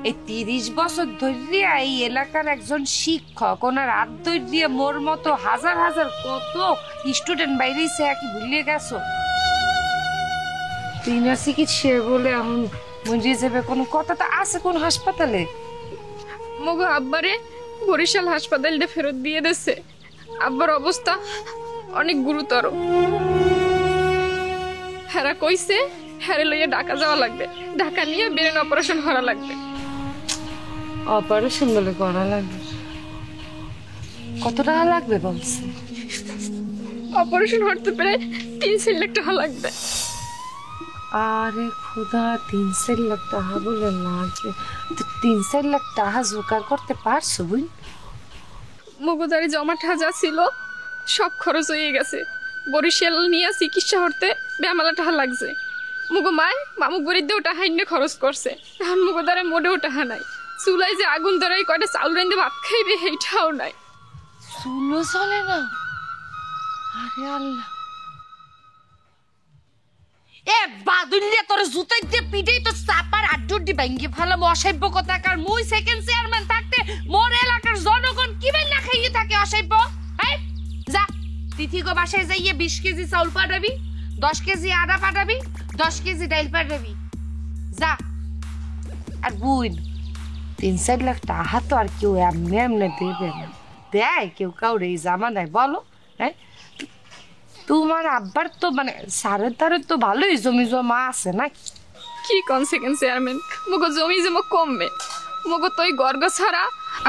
Speaker 4: এই 30 বছর ধরে এই এলাকার একজন শিক্ষক, ওনার হাত ধরে মোর মতো হাজার হাজার কত স্টুডেন্ট বাইরেছে, কি ভুলিয়ে গেছো? তুই নার্সি কি সে বলে এখন মরিয়ে যাবে? কোনো কথা তো আছে কোন হাসপাতালে?
Speaker 17: মগো আব্বারে বরিশাল হাসপাতালে ফেরত দিয়ে দিয়েছে। আব্বার অবস্থা অনেক গুরুতর। হেরা কইছে হেরে লইয়া ঢাকা যাওয়া লাগবে, ঢাকা নিয়ে ব্রেন অপারেশন করা লাগবে।
Speaker 4: অপারেশন বলে করা লাগবে? কত টাকা লাগবে বলছে?
Speaker 17: অপারেশন হতে পারে 3-4 লাখ টাকা লাগবে।
Speaker 4: আরে খোদা, 3-4 লাখ টাকা বলে লাগবে? 3-4 লাখ টাকা জোগাড় করতে পারছো বুঝ?
Speaker 17: মগদারে জমা টাকা ছিল সব খরচ হয়ে গেছে। বরিশাল নিয়ে চিকিৎসা করতে বেমালা টাকা লাগছে। মুগো মায় মামুক বাড়ির দিয়েও টাকা এনে খরচ করছে। এখন মুগদারে মোটেও টাকা নাই। চুলাই যে আগুন ধরাই কয়টা চাউল রাইন্দে ভাত খাইবে সেইটাও নাই।
Speaker 4: চুলো চলে না? আরে আল্লাহ, এ বাদুল্লিয়া তোর জুতাই দিয়ে পিটেই তো চাপার আড্ডি ভাঙ্গি ফেলাম। অসভ্য কথাকার, মুই সেকেন্ড চেয়ারম্যান থাকতে মোর এলাকার জনগণ কি বেল না খাইয়ে থাকে? অসভ্য। এই যা তিথি গো বাসায় যাইয়ে 20 কেজি চাউল পাঠাবি, 10 কেজি আদা পাঠাবি, 10 কেজি ডাইল পাঠাবি, যা। আর বুঝ 3-4 লাখ টাকা তো আর কেউ এমনি এমনি দেবে না, দেয় কেউ কাউরে এই জামানায় বলো? হ্যাঁ, তোমার আব্বার তো মানে সারের তারের তো ভালোই জমি জমা আছে নাকি?
Speaker 17: কি কোন সেকেন্ড চেয়ারম্যান, মগো জমি জমা কমবে। মগো তো ওই গর্গ ছাড়া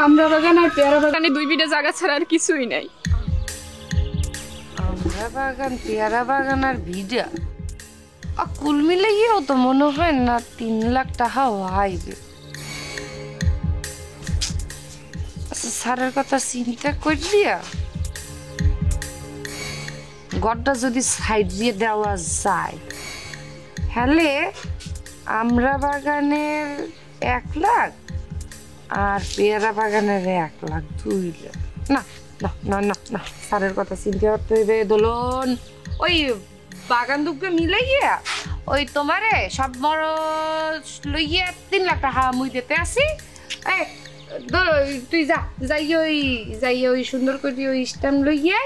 Speaker 17: আমরা বাগান আর পেয়ারা বাগানে 2 বিঘা জায়গা ছাড়া আর কিছুই নাই।
Speaker 4: আমরা বাগান, পেয়ারা বাগান আর ভিডা কুল মিলাইয়াও তো মনে হয় না 3 লাখ টাকা আইবে। সারের কথা চিন্তা করিয়া গড়টা যদি সাইড দিয়ে দেওয়া যায়, হলে আমরা বাগানের 1 লাখ আর পেয়ারা বাগানের 1 লাখ 2 লাখ। না না না না না, সারের কথা চিন্তা করতে হইবে দোলন। ওই বাগান দুকে মিলাইয়া ওই তোমারে সব বড় লইয়া 3 লাখ টাকা মুই দিতে আসি। এই তুই যাই ওই সুন্দর করে ওই স্ট্যাম্প লইয়া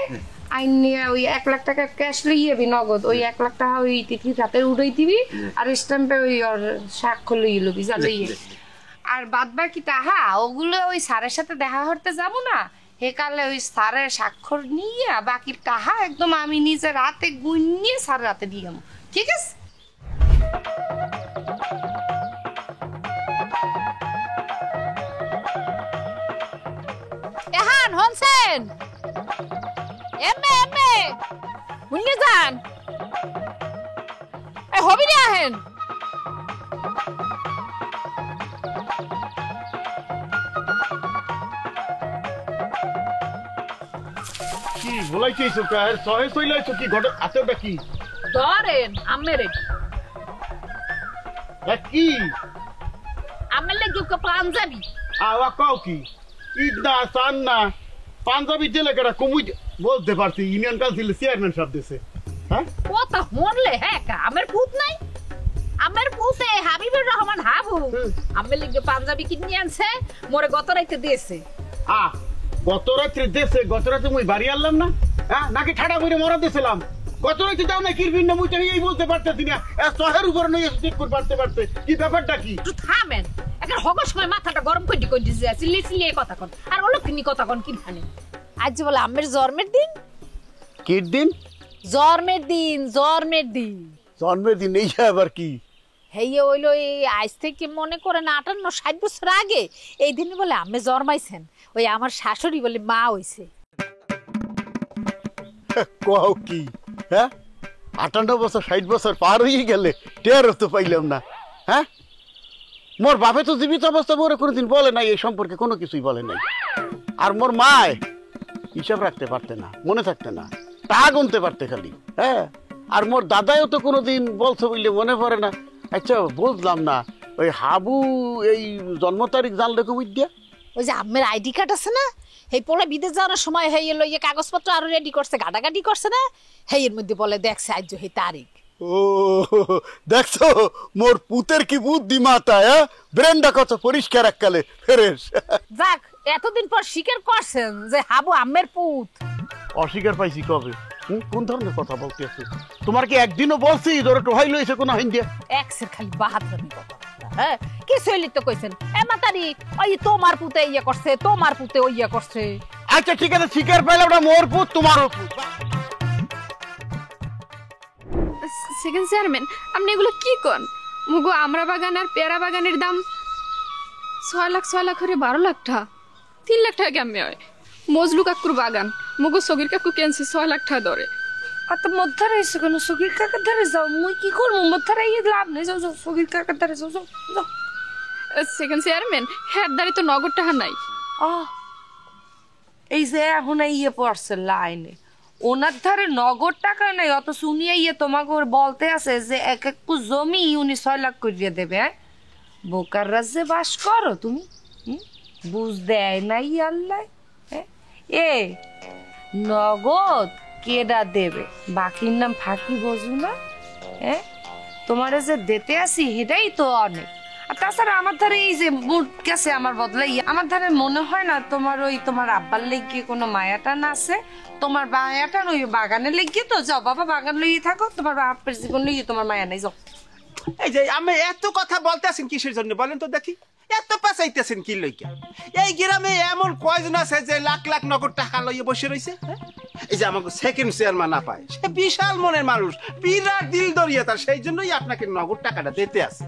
Speaker 4: আইন নিয়ে ওই 1 লাখ টাকা ক্যাশ লইয়ে নগদ ওই 1 লাখ টাকা ওই তিথির হাতে উড়াই দিবি, আর স্ট্যাম্পে ওই ওর স্বাক্ষর লইয়ে লবি, যা লইয়ে। আর বাদ বাকি টাকা ওগুলো ওই স্যারের সাথে দেখা করতে যাবো না, হেকালে ওই স্যারের স্বাক্ষর নিয়ে বাকি টাকা একদম আমি নিজের হাতে গুনিয়ে স্যারের হাতে দিয়ে যাবো, ঠিক আছে?
Speaker 10: এহান হনসেন এমে এমে মুন্নি যান এ হবি না আহেন।
Speaker 5: কি বলাইছিস কার সহে সইলাইছো কি ঘটে আছেটা কি?
Speaker 10: ধরেন আমেরে
Speaker 5: কি
Speaker 10: আমেলে কি পাঞ্জাবি
Speaker 5: আওয়া কাও কি ইদনা সান্না পাঞ্জাবি জেলে কেডা কমুই বলতে পারছি ইউনিয়ন কাউন্সিল চেয়ারম্যান সাহেব দেশে। হ্যাঁ
Speaker 10: কথা মরলে হ্যাঁ আমের ভূত নাই, আমের ভূতে হাবিবুর রহমান হাবু আমের লিগে পাঞ্জাবি কিনে আনছে মোরে গত রাইতে দিয়েছে।
Speaker 5: গত রাত্রে দেশে গত রাতে মুই বাড়ি আনলাম না,
Speaker 8: হ্যাঁ নাকি ঠাডা করে মরা দিয়েছিলাম কত রাইতে যাও না কিরবিন না মুইটা এই বলতে পারতেছি না শহরের উপর নিয়ে ঠিক করে পারতে কি ব্যাপারটা কি
Speaker 18: একটু থামেন একটা হগর সময় মাথাটা গরম করে কই দিছে চিল্লি চিল্লি কথা কন আর অলক্ষিনী কথা কন কিনখানে আজ যে বলে আমের জন্মের দিন
Speaker 8: কি দিন
Speaker 18: জন্মের দিন জন্মের দিন
Speaker 8: জন্মের দিন এই আবার কি
Speaker 18: হেয়ে হইলো এই আজ থেকে মনে করেন 58-60 বছর আগে এই দিনে বলে আমি জন্মাইছেন ওই আমার শাশুড়ি বলে মা হইছে
Speaker 8: কও কি হ্যাঁ 58 বছর 60 বছর পার হয়ে গেলে টেরও তো পাইলাম না হ্যাঁ মোর বাপে তো জীবিত অবস্থা মোরে কোনোদিন বলে নাই এই সম্পর্কে কোনো কিছুই বলে নাই আর মোর মায় হিসাব রাখতে পারতে না মনে থাকতে না টাকা গুনতে পারতে খালি হ্যাঁ আর মোর দাদাও তো কোনোদিন বলছে বললে মনে পড়ে না আচ্ছা বুঝলাম না ওই হাবু এই জন্ম তারিখ জানলে কবি দিয়া
Speaker 18: ওই যে আমের আইডি কার্ড আছে না এই পোলা বিদেশ যাওয়ার সময় হেয়ে লইয়ে কাগজপত্র আরো রেডি করছে গাডাগাডি করছে না হেয়ের মধ্যে বলে দেখছে আজ এই তারিখ
Speaker 8: ও দেখছো মোর পুতের কি বুদ্ধি মাথা হ্যাঁ ব্রেনটা কত পরিষ্কার এককালে ফেরেস
Speaker 18: যাক এতদিন পর স্বীকার করছেন যে হাবু আমের পুত
Speaker 8: অস্বীকার পাইছি কবে কোন ধরনের কথা বলতে আছে তোমার কি একদিনও বলছি ধরো টোহাই লইছে কোন হিন্দিয়া
Speaker 18: এক্সের খালি বাহাদুরি কথা হ্যাঁ কি সইলি তো কইছেন এ মাতারি ওই তোমার পুতে ইয়া করছে তোমার পুতে ওই ইয়া করছে
Speaker 8: আচ্ছা ঠিক আছে স্বীকার পাইলে ওটা মোর পুত তোমারও পুত
Speaker 17: সেকেন্ড চেয়ারম্যান আপনি এগুলো কি কন মুগো আমরা বাগান আর পেয়ারা বাগানের দাম 6 লাখ করে 12 লাখ টাকা 3 লাখ টাকা কেমনে হয় মজলু কাকুর বাগান মুগো সগির কাকু কেনছে 6 লাখ টাকা ধরে
Speaker 4: আর তো মধ্যারে এসে কোনো সগির কাকার ধারে যাও মুই কি করবো মধ্যারে ইয়ে লাভ নেই যাও সগির কাকার ধারে যাও
Speaker 17: সেকেন্ড চেয়ারম্যান হ্যাঁ দাঁড়ি তো নগদ টাকা নাই
Speaker 4: এই যে এখন ইয়ে পড়ছে লাইনে ওনার ধারে নগদ টাকা নাই অত শুনিয়ে ইয়ে তোমাকে বলতে আছে যে এক জমি উনি 6 লাখ করিয়ে দেবে বোকার রাজ্যে বাস করো তুমি বুঝ দেয় নাই আল্লাহ এ নগদ কেডা দেবে বাকির নাম ফাঁকি বোঝু না তোমারে যে দিতে আসি এটাই তো অনেক আর তাছাড়া আমার ধারে এই যে মুড গেছে আমার বদলাই আমার ধারে মনে হয় না তোমার ওই তোমার আব্বার লেগে কোনো মায়াটা না আছে তোমার মায়াটা ওই বাগানে লেগে তো যাও বাবা বাগান লইয়ে থাকো তোমার বাপের জীবন লইয়ে তোমার মায়া নাই যাও
Speaker 3: এই যে আমি এত কথা বলতে আছেন কিসের জন্য বলেন তো দেখি এত পাচাইতেছেন কি লইকা এই গ্রামে এমন কয়জন আছে যে লাখ লাখ নগদ টাকা লইয়ে বসে রইছে এই যে আমাকে সেকেন্ড চেয়ারম্যান না পায় সে বিশাল মনের মানুষ বিরাট দিল দরিয়া তার সেই জন্যই আপনাকে নগদ টাকাটা দিতে আছে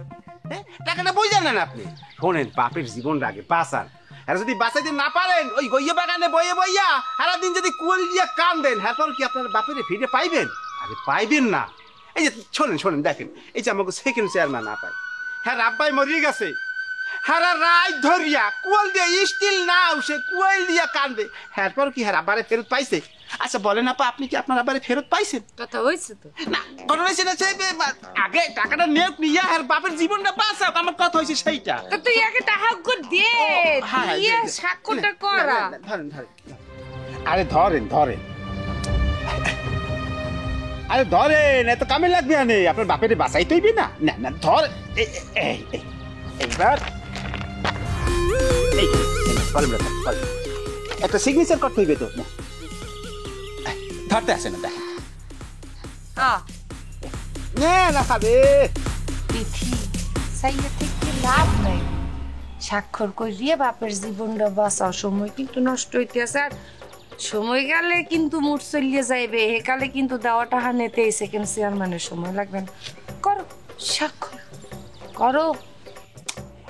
Speaker 3: টাকাটা বই জানেন আপনি শোনেন বাপের জীবনটা আগে বাঁচান আর যদি বাঁচাইতে না পারেন ওই গইয়া বাগানে বইয়ে বইয়া সারাদিন যদি কুয়াল দিয়া কান দেন হ্যাঁ তোর কি আপনার বাপের ফিরে পাইবেন আরে পাইবেন না এই যে শোনেন দেখেন এই যে আমাকে সেকেন্ড চেয়ারম্যান না পায় হ্যাঁ রাব্বাই মরিয়ে গেছে হারা রাত ধরিয়া কুয়াল দিয়ে স্টিল না সে কুয়াল দিয়া কান্দে হ্যাঁ পর কি হ্যাঁ আবারে ফেরত পাইছে আচ্ছা বলেন আপা আপনি কি আপনার আবারে ফেরত পাইছেন
Speaker 4: কথা হয়েছে তো
Speaker 3: না কথা হয়েছে না সেই আগে টাকাটা নিয়ে আর বাপের জীবনটা বাঁচাও আমার কথা হয়েছে সেইটা
Speaker 4: তো তুই আগে টাকা দে দিয়ে স্বাক্ষরটা করা
Speaker 3: ধরেন আরে ধরেন আরে ধরেন এত কামে লাগবে না আপনার বাপের বাঁচাইতে হইবে না না ধর এইবার একটা সিগনেচার করতে হইবে তো ধরতে আসে না দেখা না খাবে
Speaker 4: তিথি সাইয়া থেকে লাভ নাই স্বাক্ষর করিয়ে বাপের জীবনটা বাঁচাও সময় কিন্তু নষ্ট হইতে আছে আর সময় গেলে কিন্তু মুঠ চলিয়ে যাইবে একালে কিন্তু দেওয়াটা হানেতে সেকেন্ড চেয়ারম্যানের সময় লাগবে না করো স্বাক্ষর করো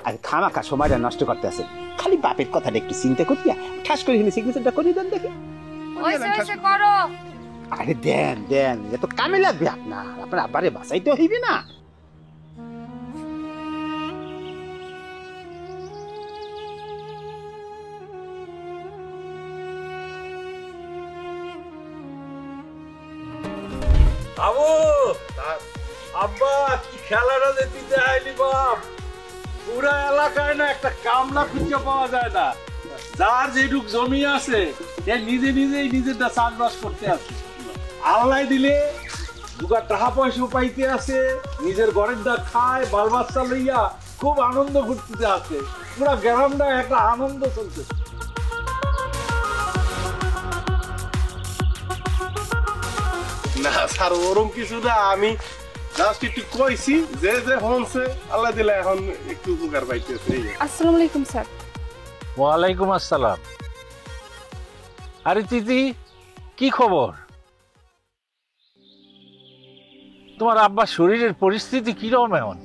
Speaker 3: আরে খামাখা সময়টা নষ্ট করতে আছে খালি বাপের কথাটা একটু চিন্তা করিয়া ঠাস করে সিগনেচারটা করিয়ে দেন দেখি
Speaker 4: করো
Speaker 3: আরে দেন এত কামে লাগবে আপনার আবারে বাঁচাইতে হইবে না
Speaker 9: আব্বা কি খেলাটা দিতে আইলি বাপ পুরা এলাকায় না একটা কামলা খুঁজে পাওয়া যায় না যার যেটুক জমি আছে সে নিজেই নিজেরটা চাষবাস করতে আছে আল্লাহ দিলে দুগা টাকা পয়সা পাইতে আছে নিজের ঘরের দা খায় বাল বাচ্চা লইয়া খুব আনন্দ ঘুরতে আছে পুরা গ্রামটা একটা আনন্দ চলতেছে
Speaker 5: না স্যার ওরম কিছু না, আমি জাস্ট একটু কইছি যে যে হনছে আল্লাহ দিলে এখন একটু উপকার পাইতেছে।
Speaker 17: আসসালামু আলাইকুম স্যার।
Speaker 19: ওয়ালাইকুম আসসালাম। আরে তিতি, কি খবর? তোমার আব্বার শরীরের পরিস্থিতি কিরকম এখন?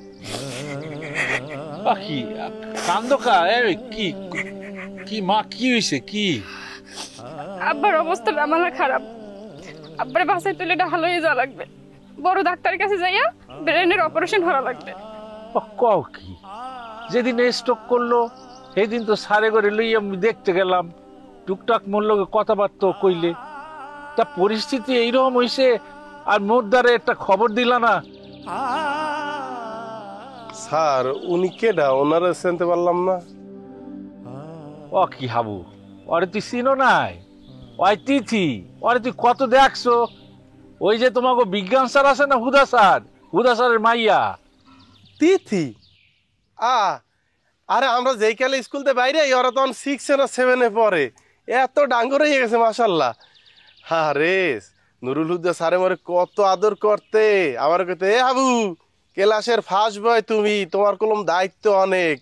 Speaker 19: কি কান্দকা? কি কি মা, কি হয়েছে? কি
Speaker 17: আব্বার অবস্থা আমার খারাপ। আব্বারে বাসায় তুলে ঢাল হয়ে যাওয়া লাগবে, বড় ডাক্তারের কাছে যাইয়া ব্রেনের অপারেশন করা লাগবে।
Speaker 19: কও কি? যেদিন স্ট্রোক করলো সেদিন তো সারে করে লইয়া আমি দেখতে গেলাম, টুকটাক মূল্যকে কথাবার্তা কইলে, তা পরিস্থিতি এইরকম হইছে আর মোর দ্বারে একটা খবর দিলা না।
Speaker 5: স্যার উনি কেডা? ওনারা চিনতে পারলাম না।
Speaker 19: ও কি হাবু, ওরে তুই চিনো নাই? ওই তিথি, ওরে তুই কত দেখছো? ওই যে তোমাকে বিজ্ঞান স্যার আছে না, হুদা স্যারের মাইয়া।
Speaker 5: তিথি? আরে আমরা যেই কালে স্কুলতে বাইরে, ওরা তখন 6 না 7 পড়ে, এত ডাঙ্গর হয়ে গেছে মাশাল্লাহ। আরে নুরুল হুদা স্যারে মরে কত আদর করতে, আমার কইতে এ হাবু ক্লাসের ফার্স্ট বয় তুমি, তোমার কলম দায়িত্ব অনেক,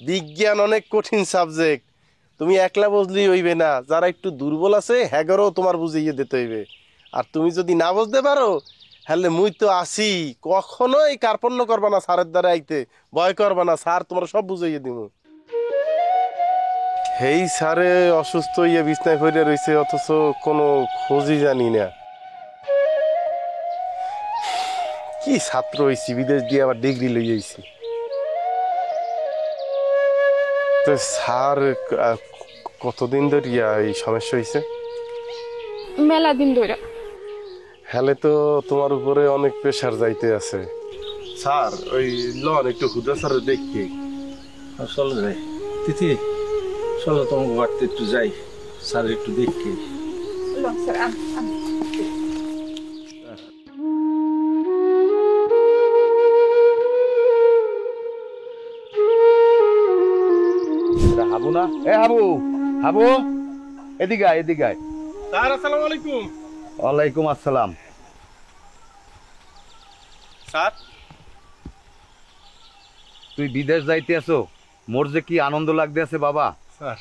Speaker 5: বিজ্ঞান অনেক কঠিন সাবজেক্ট, তুমি একলা বুঝলেই হইবে না, যারা একটু দুর্বল আছে হ্যাগরও তোমার বুঝিয়ে দিতে হইবে, আর তুমি যদি না বুঝতে পারো হলে মুই তো আসি, কখনোই কার্পণ্য করবা না স্যারের দ্বারা আইতে, ভয় করবা না, স্যার তোমার সব বুঝাইয়ে দিব। হেই স্যারে অসুস্থ হইয়া বিছনায় পড়ে রয়েছে, অথচ কোনো খোঁজই জানি না। কি ছাত্র হইছি, বিদেশ দিয়ে আবার ডিগ্রি লই আইছি। তো স্যার কতদিন ধরে এই সমস্যা হয়েছে?
Speaker 17: মেলা দিন ধরে।
Speaker 5: হলে তো তোমার উপরে অনেক প্রেশার যাইতে আছে। স্যার ওই লন একটু হুদা স্যার দেখি।
Speaker 19: চলো যাই তিথি, চলো তোমাকে বাড়তে একটু যাই, স্যার একটু দেখি।
Speaker 20: হাবু না? এ হাবু, হাবু এদিকে আয়, এদিকে আয়।
Speaker 5: স্যার আসসালামু আলাইকুম।
Speaker 20: ওয়ালাইকুম আসসালাম।
Speaker 5: স্যার
Speaker 20: তুই বিদেশ যাইতে আছো, মোর যে কি আনন্দ লাগতে আছে বাবা।
Speaker 5: স্যার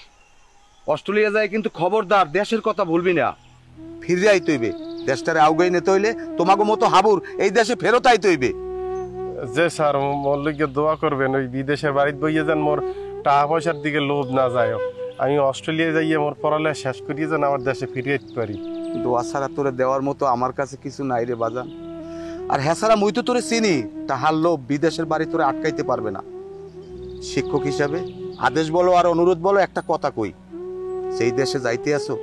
Speaker 20: অস্ট্রেলিয়া যায় কিন্তু খবরদার দেশের কথা ভুলবি না, ফিরে আইতে হইবে, দেশটারে আউগাই নিতে হইলে তোমাকে মতো হাবুর এই দেশে ফেরত আইতে হইবে।
Speaker 5: যে স্যার মোর লইগে দোয়া করবেন, ওই বিদেশের বাড়িতে বইয়ে যান, মোর টাকা পয়সার দিকে লোভ না যায়, আমি অস্ট্রেলিয়া যাইয়ে মোর পড়ালেখা শেষ করিয়ে যান আমার দেশে ফিরে যেতে পারি।
Speaker 20: দোয়া ছাড়া তোরে দেওয়ার মতো আমার কাছে কিছু নাই রে বাজান। আর হ্যাঁ ছাড়া মুই তো তোরে চিনি, তাহার লোভ বিদেশের বাড়ি তোরে আটকাইতে পারবে না। শিক্ষক হিসাবে আদেশ বলো আর অনুরোধ বলো, একটা কথা কই, সেই দেশে যাইতে আসো,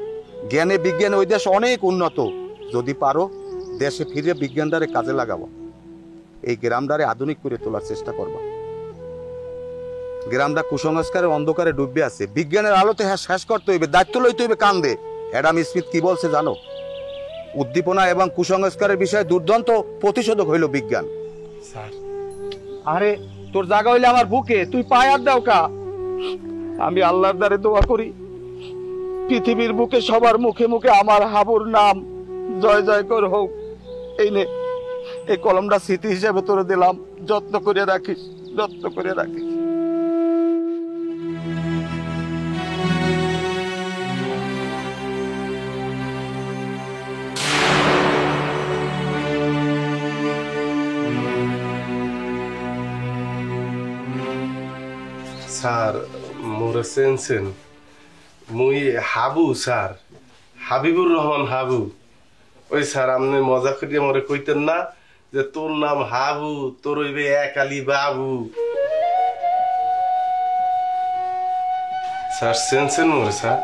Speaker 20: জ্ঞানে বিজ্ঞানে ওই দেশ অনেক উন্নত, যদি পারো দেশে ফিরে বিজ্ঞানটারে কাজে লাগাবো, এই গ্রামটারে আধুনিক করে তোলার চেষ্টা করবা। গ্রামটা কুসংস্কারের অন্ধকারে ডুবে আছে, বিজ্ঞানের আলোতে হ্যাঁ শেষ করতে হইবে, দায়িত্ব লইতে হইবে কান্দে। অ্যাডাম স্মিথ কি বলছে জানো? উদ্দীপনা এবং কুসংস্কারের বিষয়ে দুর্দান্ত প্রতিষেধক হইল বিজ্ঞান।
Speaker 5: স্যার
Speaker 20: আরে তোর জায়গা হইলে আমার বুকে, তুই পায়ে হাত দাও কা। আমি আল্লাহর দ্বারে দোয়া করি পৃথিবীর বুকে সবার মুখে মুখে আমার হাবুর নাম জয় জয় কর হোক। এই নে, এই কলমটা স্মৃতি হিসেবে তোরে দিলাম, যত্ন করে রাখিস, যত্ন করে রাখিস।
Speaker 5: স্যার মোরে চেনছেন? মুই হাবু স্যার, হাবিবুর রহমান হাবু। ওই স্যার আপনি মজা করিয়া মোরে কইতেন না যে তোর নাম হাবু, তোর হইবে এক আলী বাবু। স্যার চেনছেন মোরে? স্যার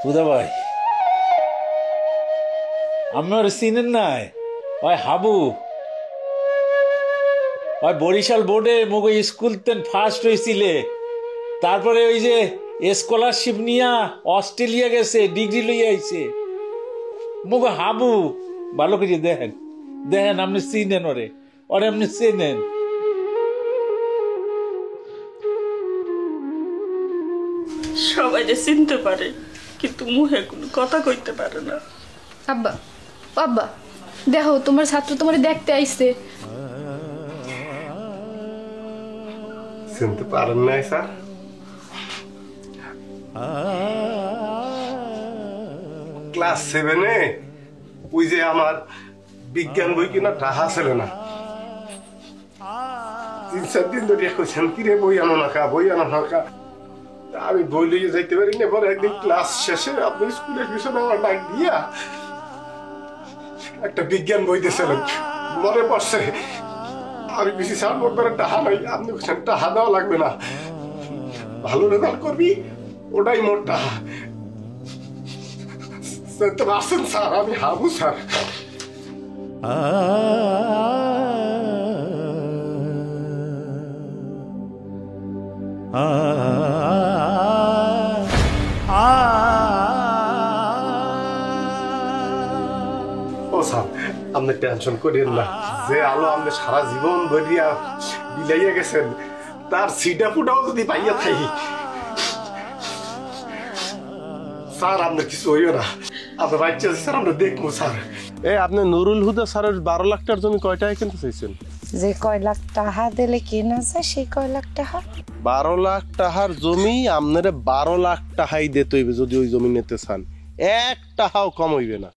Speaker 19: হুদা ভাই, আপনি ওর চিনেন নাই? ওই হাবু, ওই বরিশাল বোর্ডে মগো স্কুল তেন ফার্স্ট হয়েছিলে, তারপরে ওই যে স্কলারশিপ নিয়া অস্ট্রেলিয়া গেছে, ডিগ্রি লইয়া আইছে। মগো হাবু, ভালো করে দেখেন, দেখেন আপনি চিনেন ওরে, ওরে আপনি চেনেন।
Speaker 10: সবাই যে চিনতে পারে কিন্তু মুখে কোনো কথা কইতে পারে না।
Speaker 17: আব্বা আব্বা দেখো তোমার ছাত্র তোমার দেখতে আইছে।
Speaker 5: চিনতে পারেন নাই স্যার? ক্লাস 7-এ ওই যে আমার বিজ্ঞান বই কিনা টাকা ছিল না, 3-4 দিন ধরে কইছেন কিরে বই আনো না কা, বই আনো না কা। আমি বই লিয়ে যাইতে পারি না। পরে একদিন ক্লাস শেষে আপনি স্কুলের পিছনে আমার ডাক দিয়া একটা বিজ্ঞান বই দিয়েছিলেন, মনে পড়ছে। আমি বেশি স্যার মোট করে টাকা নাই, আপনি বলছেন টাকা দেওয়া লাগবে না, ভালো রেজাল্ট করবি ওটাই মোট টাকা। আসেন স্যার, আমি হাবু স্যার। ও স্যার, আপনি টেনশন করেন না। যে আলো আপনি সারা জীবন ভরিয়া বিলাইয়া গেছেন, তার সিটা ফুটাও যদি পাইয়া থাকি স্যার, আপনার কিছু হইও না। আপনার বাচ্চা আছে স্যার, আমরা দেখবো স্যার। আপনি নুরুল হুদা স্যারের 12 লাখ টাকার জমি কয় টাকা কিনতে চাইছেন?
Speaker 4: যে কয় লাখ টাকা দিলে কেনা যায় সেই কয় লাখ টাকা।
Speaker 5: 12 লাখ টাকার জমি আপনারা 12 লাখ টাকাই দিতে হইবে যদি ওই জমি নিতে চান, 1 টাকাও কম হইবে না।